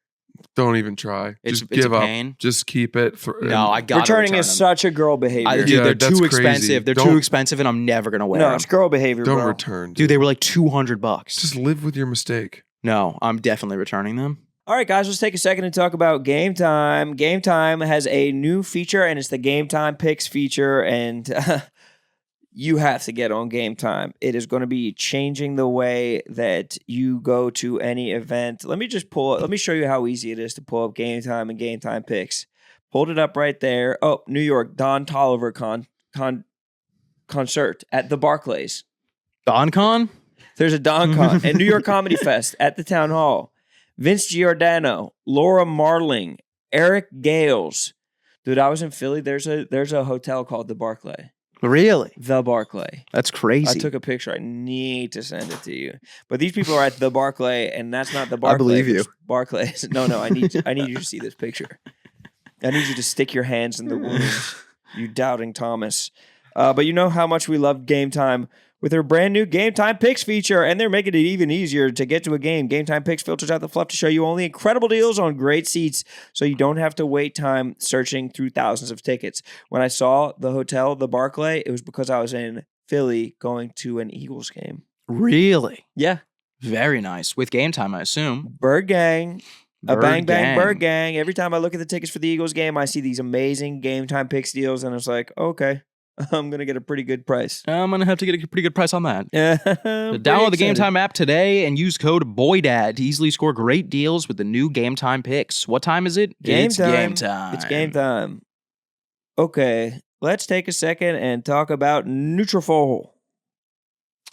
Don't even try. It's Just a give up. pain. Just keep it. No, I got Returning return is them. such a girl behavior. Dude, Yeah, they're that's too crazy. expensive. They're Don't- too expensive, and I'm never gonna wear No, them. it's girl behavior, Don't bro. return. Dude, they were like $200. Just live with your mistake. No, I'm definitely returning them. All right, guys, let's take a second and talk about Game Time. Game Time has a new feature, and it's the Game Time Picks feature, and you have to get on Game Time. It is going to be changing the way that you go to any event. Let me show you how easy it is to pull up Game Time and Game Time Picks. Pulled it up right there. Oh, New York, Don Tolliver concert at the Barclays. DonCon? There's a DonCon and New York Comedy Fest at the Town Hall. Vince Giordano, Laura Marling, Eric Gales. Dude, I was in Philly. There's a hotel called the Barclay. Really? The Barclay. That's crazy. I took a picture. I need to send it to you. But these people are at the Barclay, and that's not the Barclay. I believe you. It's Barclays. No, I need you to see this picture. I need you to stick your hands in the wounds, you doubting Thomas. But you know how much we love Game Time with their brand new Game Time Picks feature, and they're making it even easier to get to a game. Game Time Picks filters out the fluff to show you only incredible deals on great seats, so you don't have to wait time searching through thousands of tickets. When I saw the hotel, the Barclay, it was because I was in Philly going to an Eagles game. Really? Yeah. Very nice. With Game Time, I assume. Bird Gang. A Bird bang, bang, gang. Bird Gang. Every time I look at the tickets for the Eagles game, I see these amazing Game Time Picks deals, and it's like, okay, I'm going to get a pretty good price. I'm going to have to get a pretty good price on that. Pretty Download the Game excited. Time app today and use code BOYDAD to easily score great deals with the new Game Time Picks. What time is it? It's Game Time. It's game time. Okay, let's take a second and talk about Nutrafol.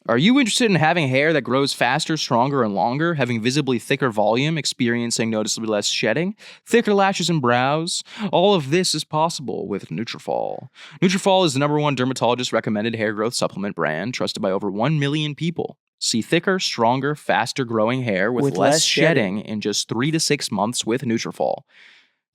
Are you interested in having hair that grows faster, stronger, and longer, having visibly thicker volume, experiencing noticeably less shedding, thicker lashes and brows? All of this is possible with Nutrafol. Nutrafol is the #1 dermatologist-recommended hair growth supplement brand, trusted by over 1 million people. See thicker, stronger, faster growing hair with less shedding in just 3 to 6 months with Nutrafol.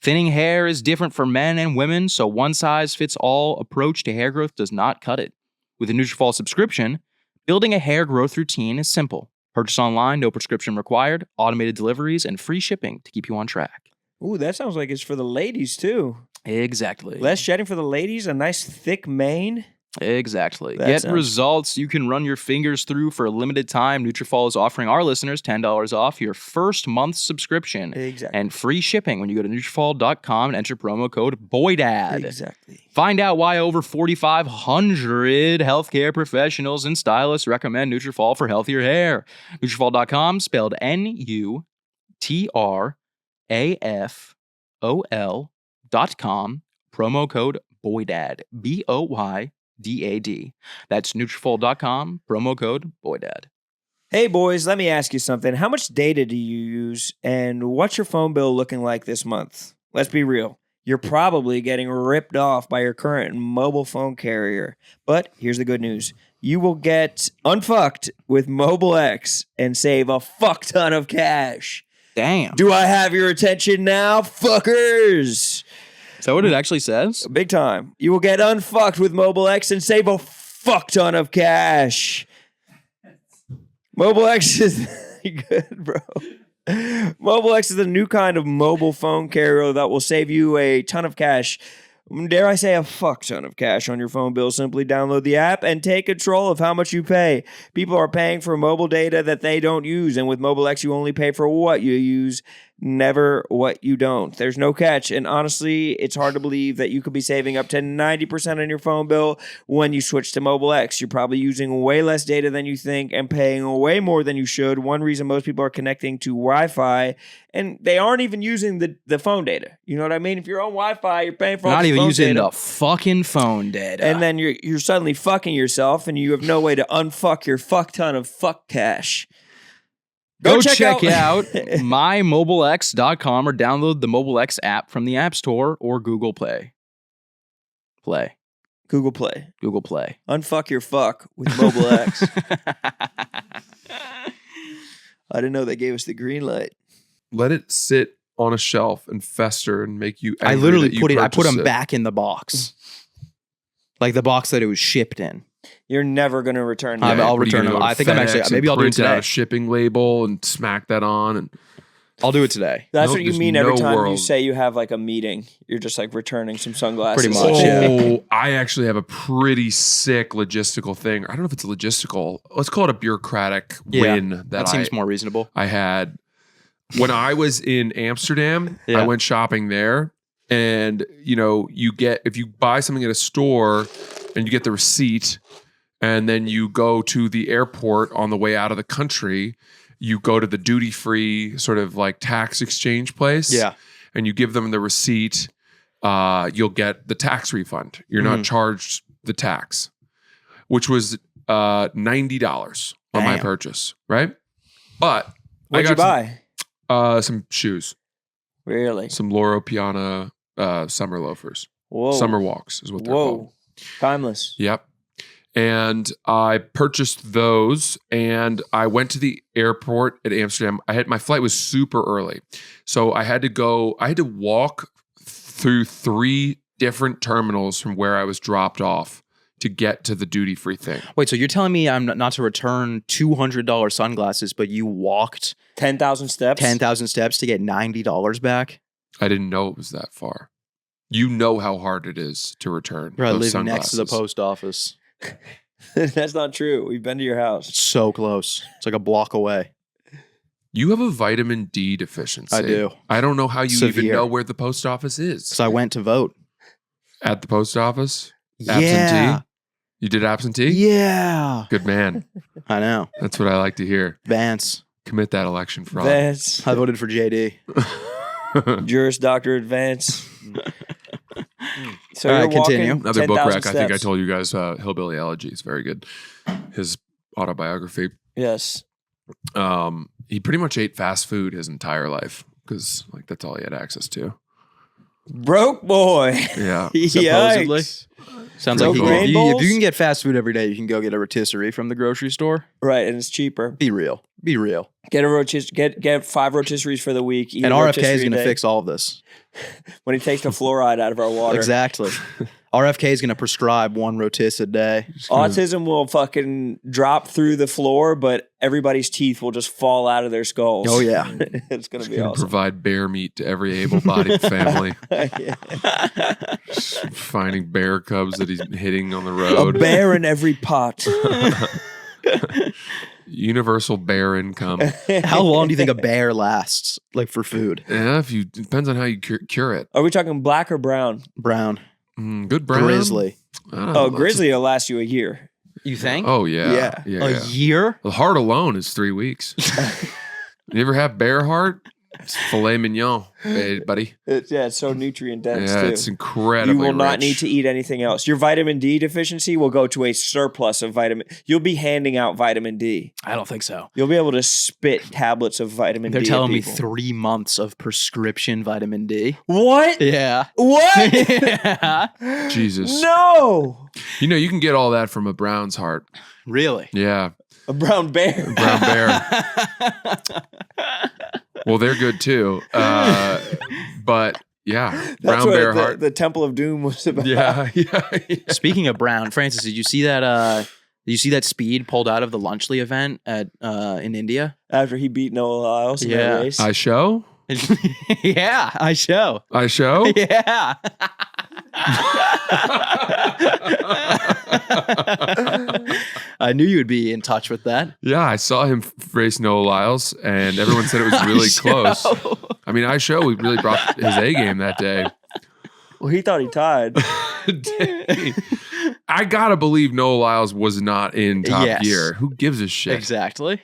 Thinning hair is different for men and women, so one-size-fits-all approach to hair growth does not cut it. With a Nutrafol subscription, building a hair growth routine is simple. Purchase online, no prescription required, automated deliveries, and free shipping to keep you on track. Ooh, that sounds like it's for the ladies too. Exactly. Less shedding for the ladies, a nice thick mane. Exactly. That Get sounds- results you can run your fingers through for a limited time. Nutrafol is offering our listeners $10 off your first month's subscription Exactly. and free shipping when you go to Nutrafol.com and enter promo code BOYDAD. Exactly. Find out why over 4,500 healthcare professionals and stylists recommend Nutrafol for healthier hair. Nutrafol.com, spelled Nutrafol.com, promo code BOYDAD, BOYDAD. That's Nutrafol.com, promo code BOYDAD. Hey boys, let me ask you something. How much data do you use, and what's your phone bill looking like this month? Let's be real. You're probably getting ripped off by your current mobile phone carrier. But here's the good news. You will get unfucked with Mobile X and save a fuck ton of cash. Damn. Do I have your attention now, fuckers? Is that what it actually says? Big time. You will get unfucked with Mobile X and save a fuck ton of cash. Mobile X is good, bro. Mobile X is a new kind of mobile phone carrier that will save you a ton of cash. dare I say, a fuck ton of cash on your phone bill. Simply download the app and take control of how much you pay. People are paying for mobile data that they don't use, and with Mobile X, you only pay for what you use, never what you don't. There's no catch, and honestly, it's hard to believe that you could be saving up to 90% on your phone bill when you switch to Mobile X. You're probably using way less data than you think and paying way more than you should. One reason most people are connecting to Wi-Fi, and they aren't even using the phone data. You know what I mean? If you're on Wi-Fi, you're paying for all not even phone using data, the fucking phone data. and then you're suddenly fucking yourself, and you have no way to unfuck your fuck ton of fuck cash. Go check out mymobilex.com or download the Mobile X app from the App Store or Google Play. Google Play. Unfuck your fuck with Mobile X. I didn't know they gave us the green light. Let it sit on a shelf and fester and make you angry. I literally that you I put them purchased it. back in the box. Like the box that it was shipped in. You're never going to return I'll that. What are you return gonna them. go to I think I'm actually, FedEx maybe and I'll do it print out today. a shipping label and smack that on. And I'll do it today. That's Nope, what you there's mean every no time you world. say you have like a meeting. You're just like returning some sunglasses. Pretty much, yeah. I actually have a pretty sick logistical thing. I don't know if it's a logistical. Let's call it a bureaucratic win That seems more reasonable. I had when I was in Amsterdam. Yeah. I went shopping there, and you get, if you buy something at a store and you get the receipt, and then you go to the airport on the way out of the country, you go to the duty free sort of like tax exchange place. Yeah. And you give them the receipt. You'll get the tax refund. You're not charged the tax, which was $90 on my Damn. purchase, right? But What'd you buy? Some shoes, Really? some Loro Piana summer loafers. Whoa. Summer walks is what they're called. Whoa. Timeless. Yep. And I purchased those, and I went to the airport at Amsterdam. My flight was super early. So I had to walk through 3 different terminals from where I was dropped off to get to the duty free thing. Wait, so you're telling me I'm not to return $200 sunglasses, but you walked 10,000 steps? 10,000 steps to get $90 back? I didn't know it was that far. You know how hard it is to return. Bro, those living next to the sunglasses. post office. That's not true. We've been to your house. It's so close. It's like a block away. You have a vitamin D deficiency. I do. I don't know how you even Severe. know where the post office is. Because I went to vote. At the post office? Yeah. Absentee? You did absentee? Yeah. Good man. I know. That's what I like to hear. Vance. Commit that election fraud. Vance. I voted for JD. Juris Doctor Advance. So All you're right, continue. walking Another book 10,000 rack. I think I steps. told you guys Hillbilly Elegy is very good. His autobiography. Yes. He pretty much ate fast food his entire life because like that's all he had access to. Broke boy. Yeah. Supposedly. Yikes. Sounds like Broke if bowls? you can get fast food every day, you can go get a rotisserie from the grocery store. Right, and it's cheaper. Be real. Be real. Get a get 5 rotisseries for the week. Eat And a RFK rotisserie is going a to day. fix all of this. When he takes the fluoride out of our water. Exactly. RFK is going to prescribe 1 rotis a day. Autism will fucking drop through the floor, but everybody's teeth will just fall out of their skulls. Oh, yeah. It's going to be Gonna awesome. provide bear meat to every able-bodied family. Yeah. Finding bear cubs that he's hitting on the A road. bear in every pot. Universal bear income. How long do you think a bear lasts, like for food? Yeah, depends on how you cure it. Are we talking black or brown? Brown. Good brown. Grizzly. I don't know. Oh, grizzly will last you a year. You think? Oh yeah. Yeah. A year? The heart alone is 3 weeks. You ever have bear heart? It's filet mignon, buddy. It's so nutrient dense Yeah, too. it's incredibly You will not rich. need to eat anything else. Your vitamin D deficiency will go to a surplus of vitamin. You'll be handing out vitamin D. I don't think so. You'll be able to spit tablets of vitamin They're D. telling at me people. 3 months of prescription vitamin D. What? Yeah. What? Yeah. Jesus. No. You can get all that from a Brown's heart. Really? Yeah. A brown bear. Brown bear. Well, they're good too. But yeah, That's brown what bear heart. the Temple of Doom was about. Yeah. Speaking of brown, Francis, did you see that? Did you see that Speed pulled out of the Lunchley event at in India? After he beat Noah Lyles in Yeah. that race. I show? Yeah, I show. I show? Yeah. I knew you would be in touch with that. Yeah, I saw him race Noah Lyles, and everyone said it was really close. I mean, we really brought his A game that day. Well, he thought he tied. I gotta believe Noah Lyles was not in Top Gear. Who gives a shit? Exactly.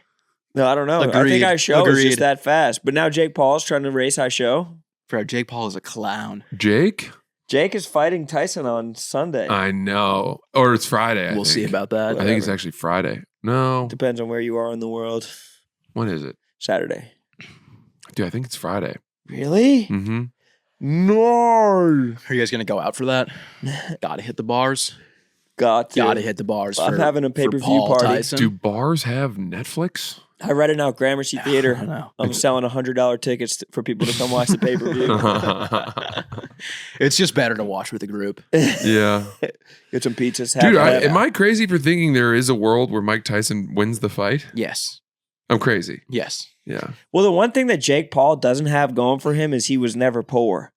No, I don't know. Agreed. I think Ishow is Agreed. just that fast. But now Jake Paul's trying to race Ishow. Bro, Jake Paul is a clown. Jake is fighting Tyson on Sunday. I know. Or it's Friday, We'll see about that. I think it's actually Friday. No. Depends on where you are in the world. When is it? Saturday. Dude, I think it's Friday. Really? Mm-hmm. No. Are you guys going to go out for that? Gotta hit the bars. Gotta hit the bars. I'm having a pay-per-view Paul party. Tyson. Do bars have Netflix? I read it out Gramercy Theater. I know. I'm selling $100 tickets for people to come watch the pay-per-view. It's just better to watch with a group. Yeah. Get some pizzas. Dude, am I crazy for thinking there is a world where Mike Tyson wins the fight? Yes. I'm crazy. Yes. Yeah. Well, the one thing that Jake Paul doesn't have going for him is he was never poor.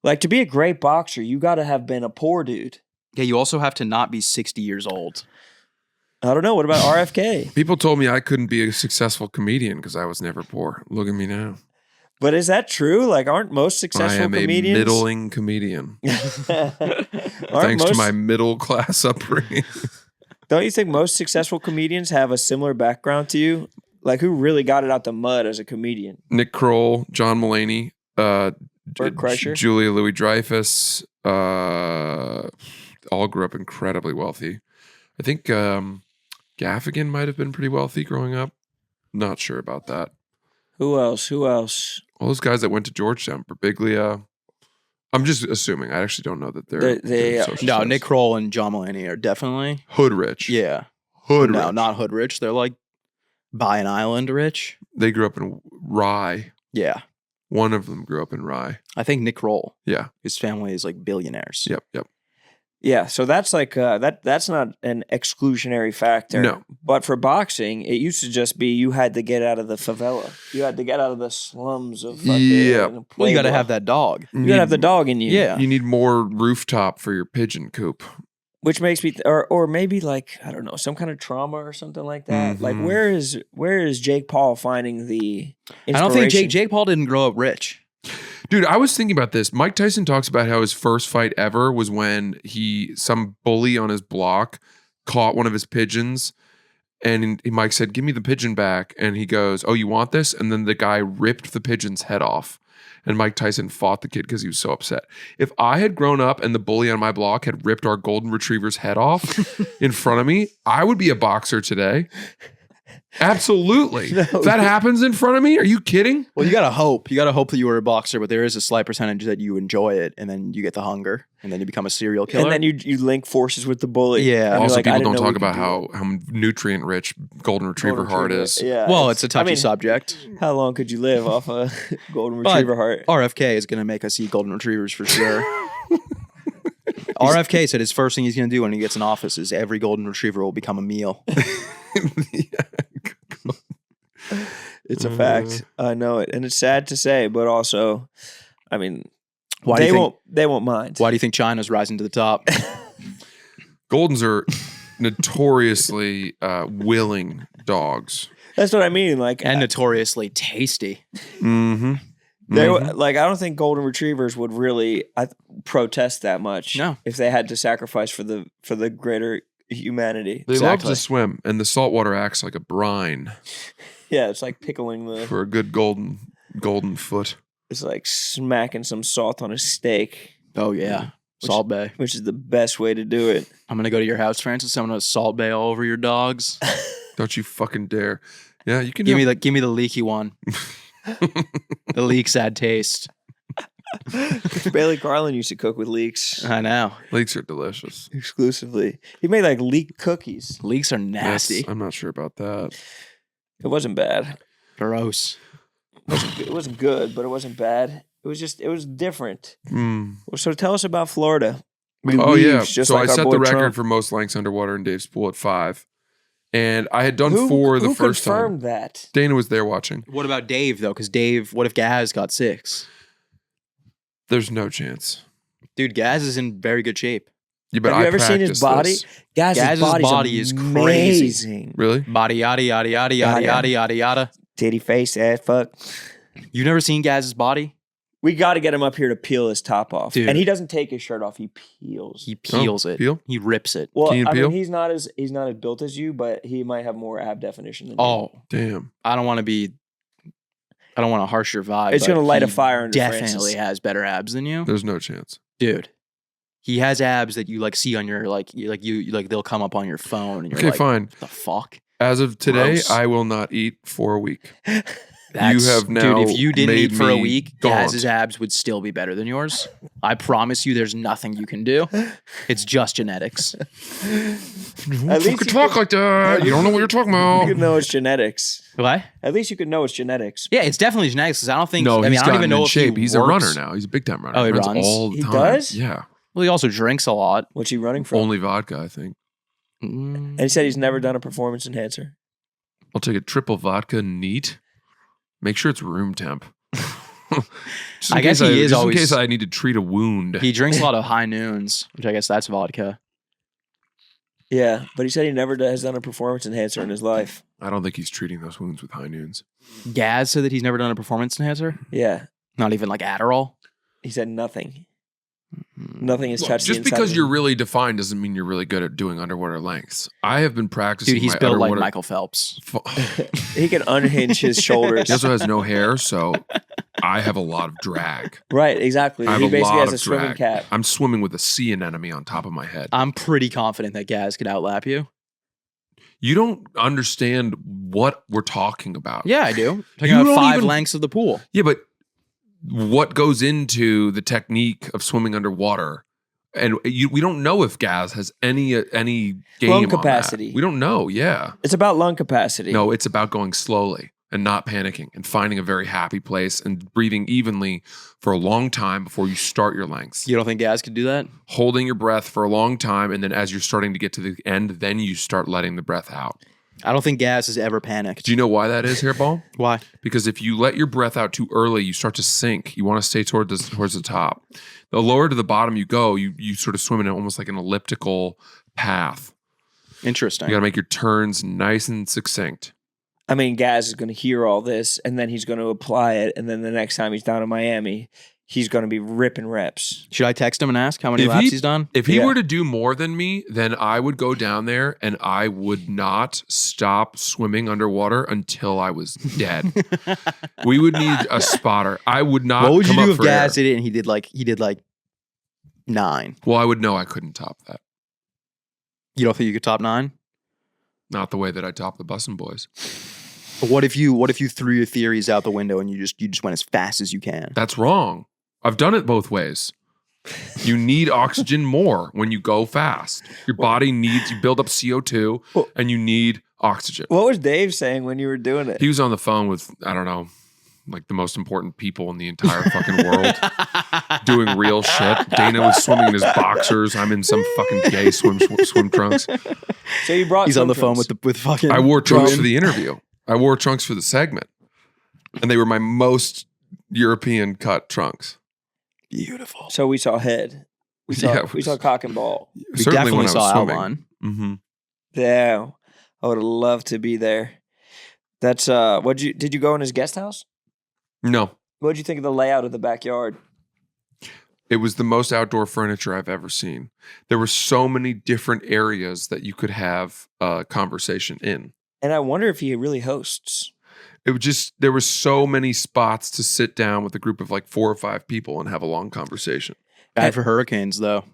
Like, to be a great boxer, you got to have been a poor dude. Yeah, you also have to not be 60 years old. I don't know. What about RFK? People told me I couldn't be a successful comedian because I was never poor. Look at me now. But is that true? Like, aren't most successful I am comedians? a middling comedian. Thanks to my middle class upbringing. Don't you think most successful comedians have a similar background to you? Like, who really got it out the mud as a comedian? Nick Kroll, John Mulaney, Bert Kreischer? Julia Louis-Dreyfus, all grew up incredibly wealthy. I think Gaffigan might have been pretty wealthy growing up. Not sure about that. Who else? All those guys that went to Georgetown, Birbiglia. I'm just assuming. I actually don't know that they're social No, status. Nick Kroll and John Mulaney are definitely Hood rich. Yeah. Hood No, rich. not hood rich. They're like buy an island rich. They grew up in Rye. Yeah. One of them grew up in Rye. I think Nick Kroll. Yeah. His family is like billionaires. Yep. Yeah, so that's like that's not an exclusionary factor. No. But for boxing, it used to just be you had to get out of the favela. You had to get out of the slums of fucking Yeah. Well, you got to have that dog. You gotta have the dog in you. Yeah. You need more rooftop for your pigeon coop. Which makes me or maybe like, I don't know, some kind of trauma or something like that. Like Mhm. where is Jake Paul finding the inspiration? I don't think Jake Paul didn't grow up rich. Dude, I was thinking about this. Mike Tyson talks about how his first fight ever was when some bully on his block caught one of his pigeons. And Mike said, "Give me the pigeon back." And he goes, "Oh, you want this?" And then the guy ripped the pigeon's head off. And Mike Tyson fought the kid because he was so upset. If I had grown up and the bully on my block had ripped our golden retriever's head off in front of me, I would be a boxer today. Absolutely. No. If that happens in front of me, are you kidding? Well, you got to hope. You got to hope that you were a boxer, but there is a slight percentage that you enjoy it, and then you get the hunger, and then you become a serial killer. And then you link forces with the bully. Yeah. And you're Also, like, I people didn't don't know talk we about could do how nutrient rich golden retriever Golden heart retriever. is. Yeah. well, it's a touchy subject. How long could you live off a golden But retriever heart? RFK is going to make us eat golden retrievers for sure. RFK said his first thing he's going to do when he gets in office is every golden retriever will become a meal. It's a fact. I know it, and it's sad to say, but also, I mean, Why do you think- they won't mind. Why do you think China's rising to the top? Goldens are notoriously willing dogs. That's what I mean. Like, And notoriously tasty. Mm-hmm. they like I don't think golden retrievers would really protest that much. No. If they had to sacrifice for the greater humanity. They love Exactly. to swim, and the salt water acts like a brine Yeah, it's like pickling the. for a good golden foot. It's like smacking some salt on a steak, Oh, yeah. Salt Bay. which is the best way to do it. I'm going to go to your house, Francis. I'm going to Salt Bay all over your dogs. Don't you fucking dare! Yeah, you can give me the leaky one. The leeks add taste. Bailey Carlin used to cook with leeks I know. leeks are delicious. exclusively. He made like leek cookies. Leeks are nasty. I'm not sure about that. It wasn't bad. Gross. It wasn't good, but it wasn't bad. It was different. Mm. So tell us about Florida. Oh yeah, just so like I our set boy the record Trump. for most lengths underwater in Dave's pool at 5, and I had done Who 4 the first time. confirmed that? Dana was there watching. What about Dave, though? Because Dave, what if Gaz got 6? There's no chance. Dude, Gaz is in very good shape. Yeah, but Have you ever seen his body? This. Gaz's body is amazing. crazy. Really? Body yada yada yada yada yada yada yada. Titty face, ass fuck. You've never seen Gaz's body? We got to get him up here to peel his top off. Dude. And he doesn't take his shirt off. He peels. He peels it. Peel? He rips it. Well, Can you I peel? mean, he's not as built as you, but he might have more ab definition than you. Oh, Damn. I don't want to harsh your vibe. It's but gonna light a he fire under Definitely Francis. has better abs than you, There's no chance. dude. He has abs that you like see on your like they'll come up on your phone and you're Okay, like, fine. what the fuck? As of today, Gross. I will not eat for a week. That's, have now dude. If you didn't made eat for a me week, gaunt. Gaz's abs would still be better than yours. I promise you, there's nothing you can do. It's just genetics. At least You you could talk like that. You don't know what you're talking You about. could know it's genetics. What? At least you could know it's genetics. Yeah, it's definitely genetics. 'Cause I don't think. No, I mean, he's I don't gotten even know in if shape. he He's a works. runner now. He's a big time runner. Oh, he runs? all the He time. does? Yeah. Well, he also drinks a lot. What's he running from? Only vodka, I think. And he said he's never done a performance enhancer. I'll take a triple vodka neat. Make sure it's room temp. Just in I guess case he is just always- in case I need to treat a wound. He drinks a lot of high noons, which I guess that's vodka. Yeah, but he said he never has done a performance enhancer in his life. I don't think he's treating those wounds with high noons. Gaz said that he's never done a performance enhancer. Yeah, Not even like Adderall. he said nothing. Nothing has Look, touched just the inside because of you're him. really defined doesn't mean you're really good at doing underwater lengths. I have been practicing. Dude, he's my built like underwater- Michael Phelps. He can unhinge his shoulders. He also has no hair, so I have a lot of drag. Right, exactly. I have He a basically lot has a of swimming drag. cap. I'm swimming with a sea anemone on top of my head. I'm pretty confident that Gaz could outlap you. You don't understand what we're talking about. Yeah, I do. Talking You about don't 5 even- lengths of the pool. Yeah, but what goes into the technique of swimming underwater? And we don't know if Gaz has any game Lung on that. capacity. We don't know. Yeah. It's about lung capacity. No, it's about going slowly and not panicking and finding a very happy place and breathing evenly for a long time before you start your lengths. You don't think Gaz could do that? Holding your breath for a long time, and then as you're starting to get to the end, then you start letting the breath out. I don't think Gaz has ever panicked. Do you know why that is, Hairball? Why? Because if you let your breath out too early, you start to sink. You want to stay towards the top. The lower to the bottom you go, you sort of swim in almost like an elliptical path. Interesting. You got to make your turns nice and succinct. I mean, Gaz is going to hear all this, and then he's going to apply it, and then the next time he's down in Miami, he's going to be ripping reps. Should I text him and ask how many If laps he- he's done? If he Yeah. were to do more than me, then I would go down there and I would not stop swimming underwater until I was dead. We would need a spotter. I would not. What would you come do up if for Gaz air. did it and he did like 9? Well, I would know I couldn't top that. You don't think you could top 9? Not the way that I top the Bussin' Boys. But what if you threw your theories out the window and you just went as fast as you can? That's wrong. I've done it both ways. You need oxygen more when you go fast. Your body needs, you build up CO2 and you need oxygen. What was Dave saying when you were doing it? He was on the phone with, I don't know, like the most important people in the entire fucking world doing real shit. Dana was swimming in his boxers. I'm in some fucking gay swim trunks. So you brought He's on swim the phone trunks. with fucking. I wore trunks Rowan. for the interview. I wore trunks for the segment. And they were my most European cut trunks. Beautiful. So we saw head. We saw cock and ball. We definitely saw outline. Mm-hmm. Yeah, I would have loved to be there. That's did you go in his guest house? No. What'd you think of the layout of the backyard? It was the most outdoor furniture I've ever seen. There were so many different areas that you could have a conversation in. And I wonder if he really hosts. It was just, there were so many spots to sit down with a group of like 4 or 5 people and have a long conversation. Bad for hurricanes though.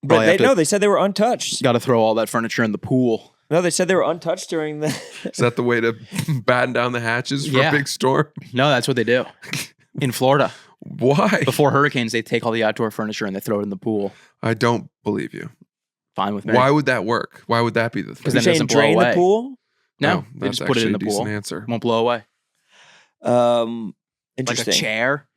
But Probably have to- they said they were untouched. Got to throw all that furniture in the pool. No, they said they were untouched during the. Is that the way to batten down the hatches for Yeah. a big storm? No, that's what they do in Florida. Why? Before hurricanes, they take all the outdoor furniture and they throw it in the pool. I don't believe you. Fine with me. Why would that work? Why would that be the thing? Because You're then it saying doesn't blow drain away. the pool? No, they that's just put it in the actually a decent pool. answer. Won't blow away. Interesting. Like a chair.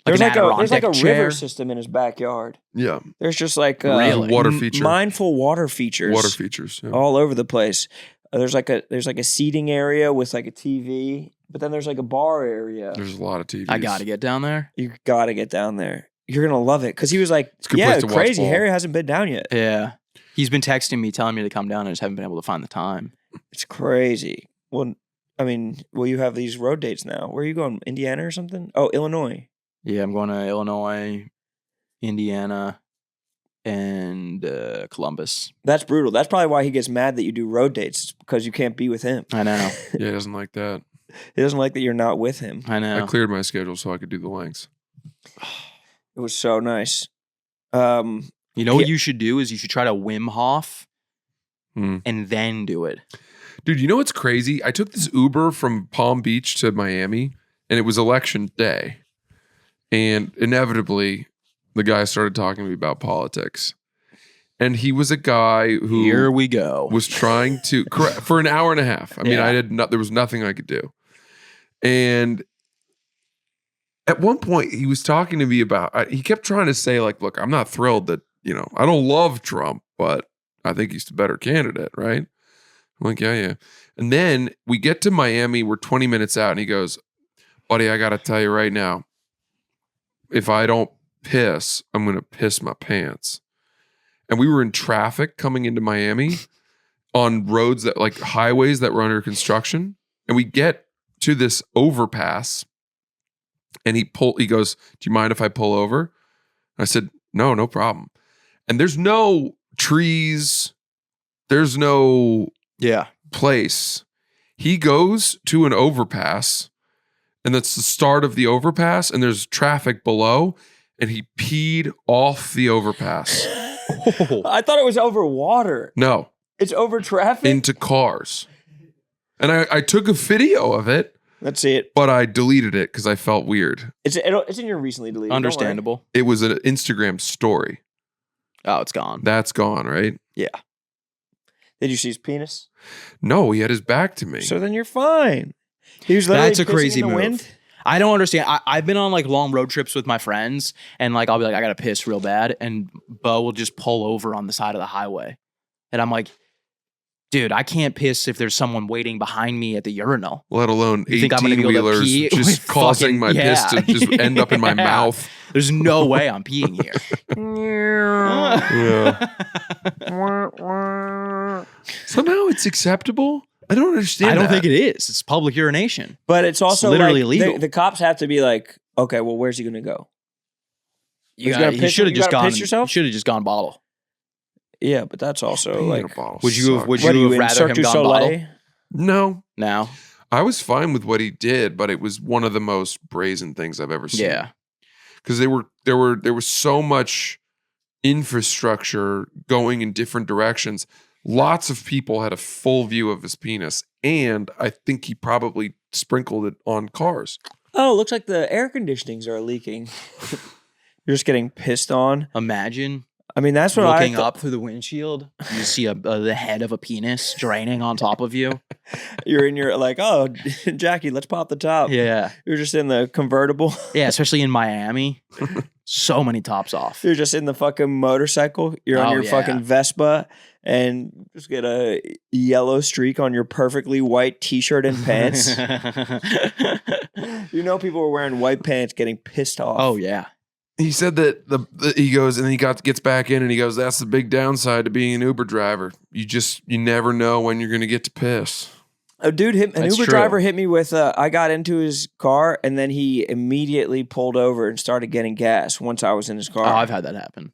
There's an like a Adirondack chair. river system in his backyard. Yeah. There's just like Really? Water feature. mindful water features. Water features. Yeah. all over the place. There's like a seating area with like a TV, but then there's like a bar area. There's a lot of TVs. I got to get down there. You got to get down there. you're gonna love it because he was like, It's a good yeah, place to watch crazy. ball. Harry hasn't been down yet. Yeah. He's been texting me, telling me to come down. I just haven't been able to find the time. It's crazy. Well, I mean, you have these road dates now. Where are you going? Indiana or something? Oh, Illinois. Yeah, I'm going to Illinois, Indiana, and Columbus. That's brutal. That's probably why he gets mad that you do road dates because you can't be with him. I know. Yeah, he doesn't like that. He doesn't like that you're not with him. I know. I cleared my schedule so I could do the lengths. It was so nice. You know what you should do is you should try to Wim Hof Hmm. and then do it. Dude, you know what's crazy? I took this Uber from Palm Beach to Miami, and it was election day. And inevitably, the guy started talking to me about politics. And he was a guy who Here we go. was trying to for an hour and a half. I mean, Yeah. there was nothing I could do. And at one point, he was talking to me about. He kept trying to say, like, "Look, I'm not thrilled that I don't love Trump, but I think he's the better candidate, right?" I'm like, yeah. And then we get to Miami. We're 20 minutes out, and he goes, "Buddy, I got to tell you right now, if I don't piss, I'm going to piss my pants." And we were in traffic coming into Miami on roads that like highways that were under construction. And we get to this overpass and he goes, "Do you mind if I pull over?" I said, no problem. And there's no trees. There's no place. He goes to an overpass and that's the start of the overpass and there's traffic below and he peed off the overpass. I thought it was over water. No. It's over traffic? Into cars. And I took a video of it. Let's see it. But I deleted it because I felt weird. It's in your recently deleted. Understandable. It was an Instagram story. Oh, it's gone. That's gone, right? Yeah. Did you see his penis? No, he had his back to me. So then you're fine. He was literally That's a pissing crazy in the move. wind. I don't understand. I've been on like long road trips with my friends and like I'll be like, I gotta piss real bad. And Bo will just pull over on the side of the highway. And I'm like, dude, I can't piss if there's someone waiting behind me at the urinal. Let alone You think I'm gonna be able to 18-wheelers pee just with causing my piss to just end up in my Yeah. mouth. There's no way I'm peeing here. Somehow it's acceptable. I don't understand I don't that. think it is. It's public urination. But it's also literally like, illegal. The cops have to be like, okay, well, where's he going to go? You gotta piss- should have you just gotta gone. piss yourself? Should have just gone bottle. Yeah, but that's also Peeing in like, a bottle Would you have? sucks. Would what are you you have in rather Cirque him du gone Soleil? bottle? No. Now, I was fine with what he did, but it was one of the most brazen things I've ever seen. yeah. Because there was so much infrastructure going in different directions. Lots of people had a full view of his penis, and I think he probably sprinkled it on cars. Oh, looks like the air conditionings are leaking. You're just getting pissed on. Imagine I mean, that's what looking I up through the windshield. You see the head of a penis draining on top of you. You're in your like, oh, Jackie, let's pop the top. Yeah, You're just in the convertible. yeah. Especially in Miami, so many tops off. You're just in the fucking motorcycle. You're on Oh, your yeah. fucking Vespa and just get a yellow streak on your perfectly white t-shirt and pants. You know, people were wearing white pants getting pissed off. Oh yeah. He said that he goes and then he gets back in and he goes, "That's the big downside to being an Uber driver. You never know when you're going to get to piss." A dude an That's Uber true. driver hit me with, I got into his car and then he immediately pulled over and started getting gas once I was in his car. Oh, I've had that happen.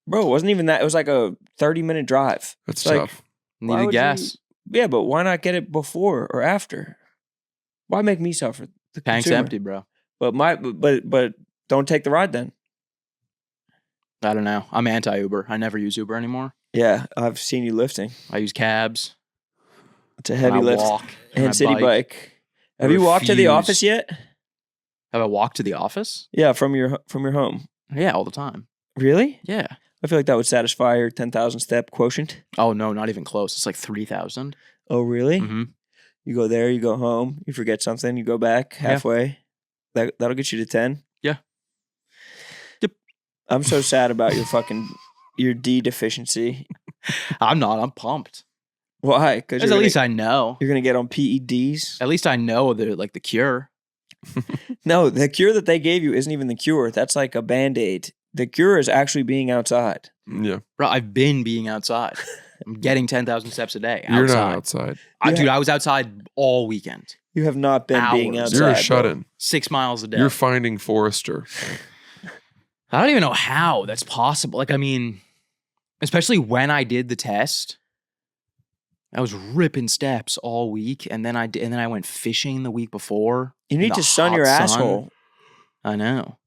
Bro, it wasn't even that. It was like a 30-minute drive. That's It's like, tough. why Needed would gas. Yeah, but why not get it before or after? Why make me suffer? The Tank's consumer? empty, bro. But don't take the ride then. I don't know. I'm anti-Uber. I never use Uber anymore. Yeah, I've seen you lifting. I use cabs. It's a heavy and I lift. walk And I city bike. Have you walked to the refuse. office yet? Have I walked to the office? Yeah, from your home. Yeah, all the time. Really? Yeah. I feel like that would satisfy your 10,000 step quotient. Oh no, not even close. It's like 3,000. Oh, really? Mm-hmm. You go there, you go home, you forget something, you go back halfway. That'll get you to 10. Yeah. Yep. I'm so sad about your D deficiency. I'm not. I'm pumped. Why? Because Because at least I know. you're gonna get on PEDs. At least I know the cure. No, the cure that they gave you isn't even the cure. That's like a Band-Aid. The cure is actually being outside. Yeah. Bro, I've been being outside. I'm getting 10,000 steps a day. You're not outside. Dude, I was outside all weekend. You have not been being Hours. outside. You're a shut-in. 6 miles a day. You're finding Forrester. I don't even know how that's possible. Like, I mean, especially when I did the test, I was ripping steps all week, and then I went fishing the week before. You need to sun your asshole. I know.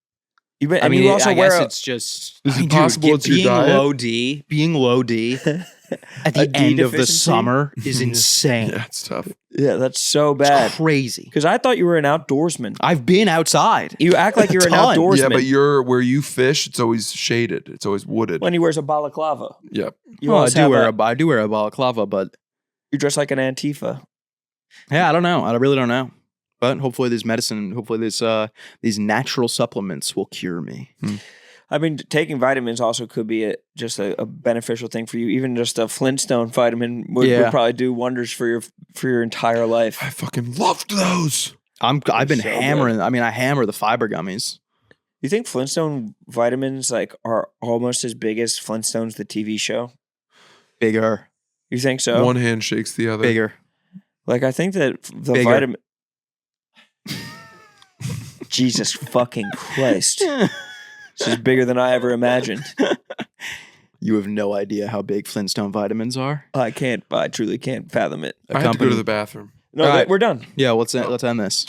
You also I wear guess it's just. Is it possible it's your diet? Being low D at the end of the summer is insane. Yeah, it's tough. Yeah, that's so bad. It's crazy. Because I thought you were an outdoorsman. I've been outside. You act like you're an outdoorsman. Yeah, but where you fish, it's always shaded. It's always wooded. When he wears a balaclava. Yep. I do wear a balaclava, but you dress like an Antifa. Yeah, I don't know. I really don't know. But hopefully these these natural supplements will cure me. I mean, taking vitamins also could be just a beneficial thing for you. Even just a Flintstone vitamin would probably do wonders for your entire life. I fucking loved those. I've been hammering. Good. I mean, I hammer the fiber gummies. You think Flintstone vitamins are almost as big as Flintstones the TV show? Bigger. You think so? One hand shakes the other. Bigger. Like, I think that the vitamin. Jesus fucking Christ. This is bigger than I ever imagined. You have no idea how big Flintstone vitamins are. I truly can't fathom it. I have to go to the bathroom. No, right. We're done. Yeah, let's end this.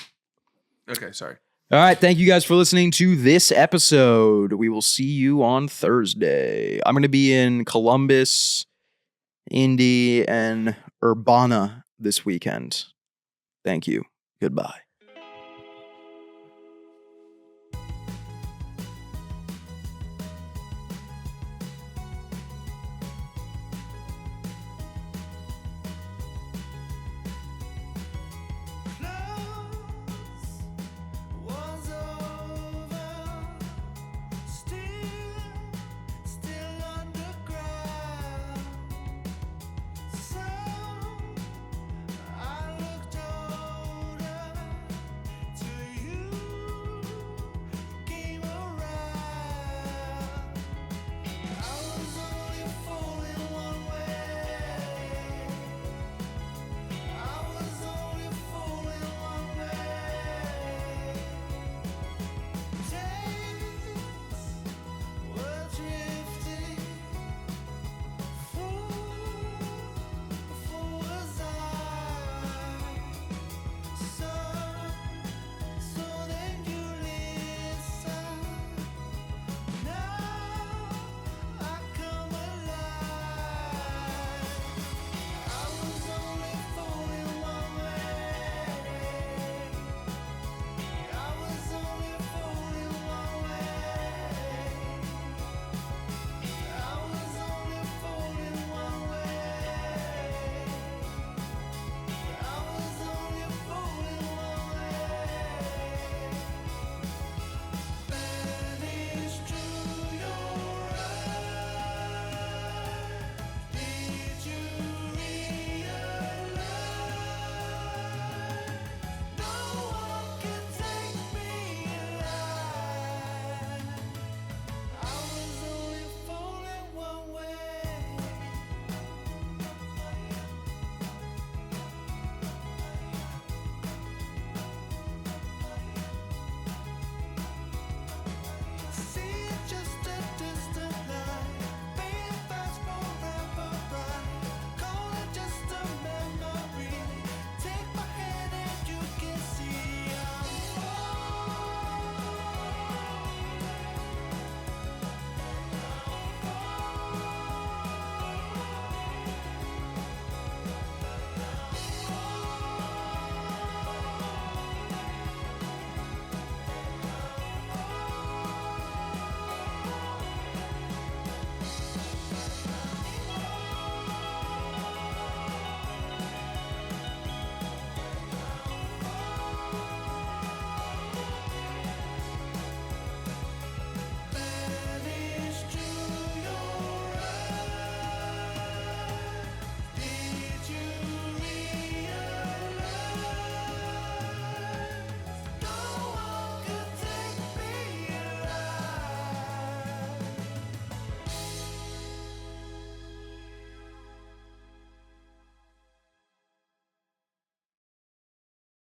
Okay, sorry. All right, thank you guys for listening to this episode. We will see you on Thursday. I'm going to be in Columbus, Indy, and Urbana this weekend. Thank you. Goodbye.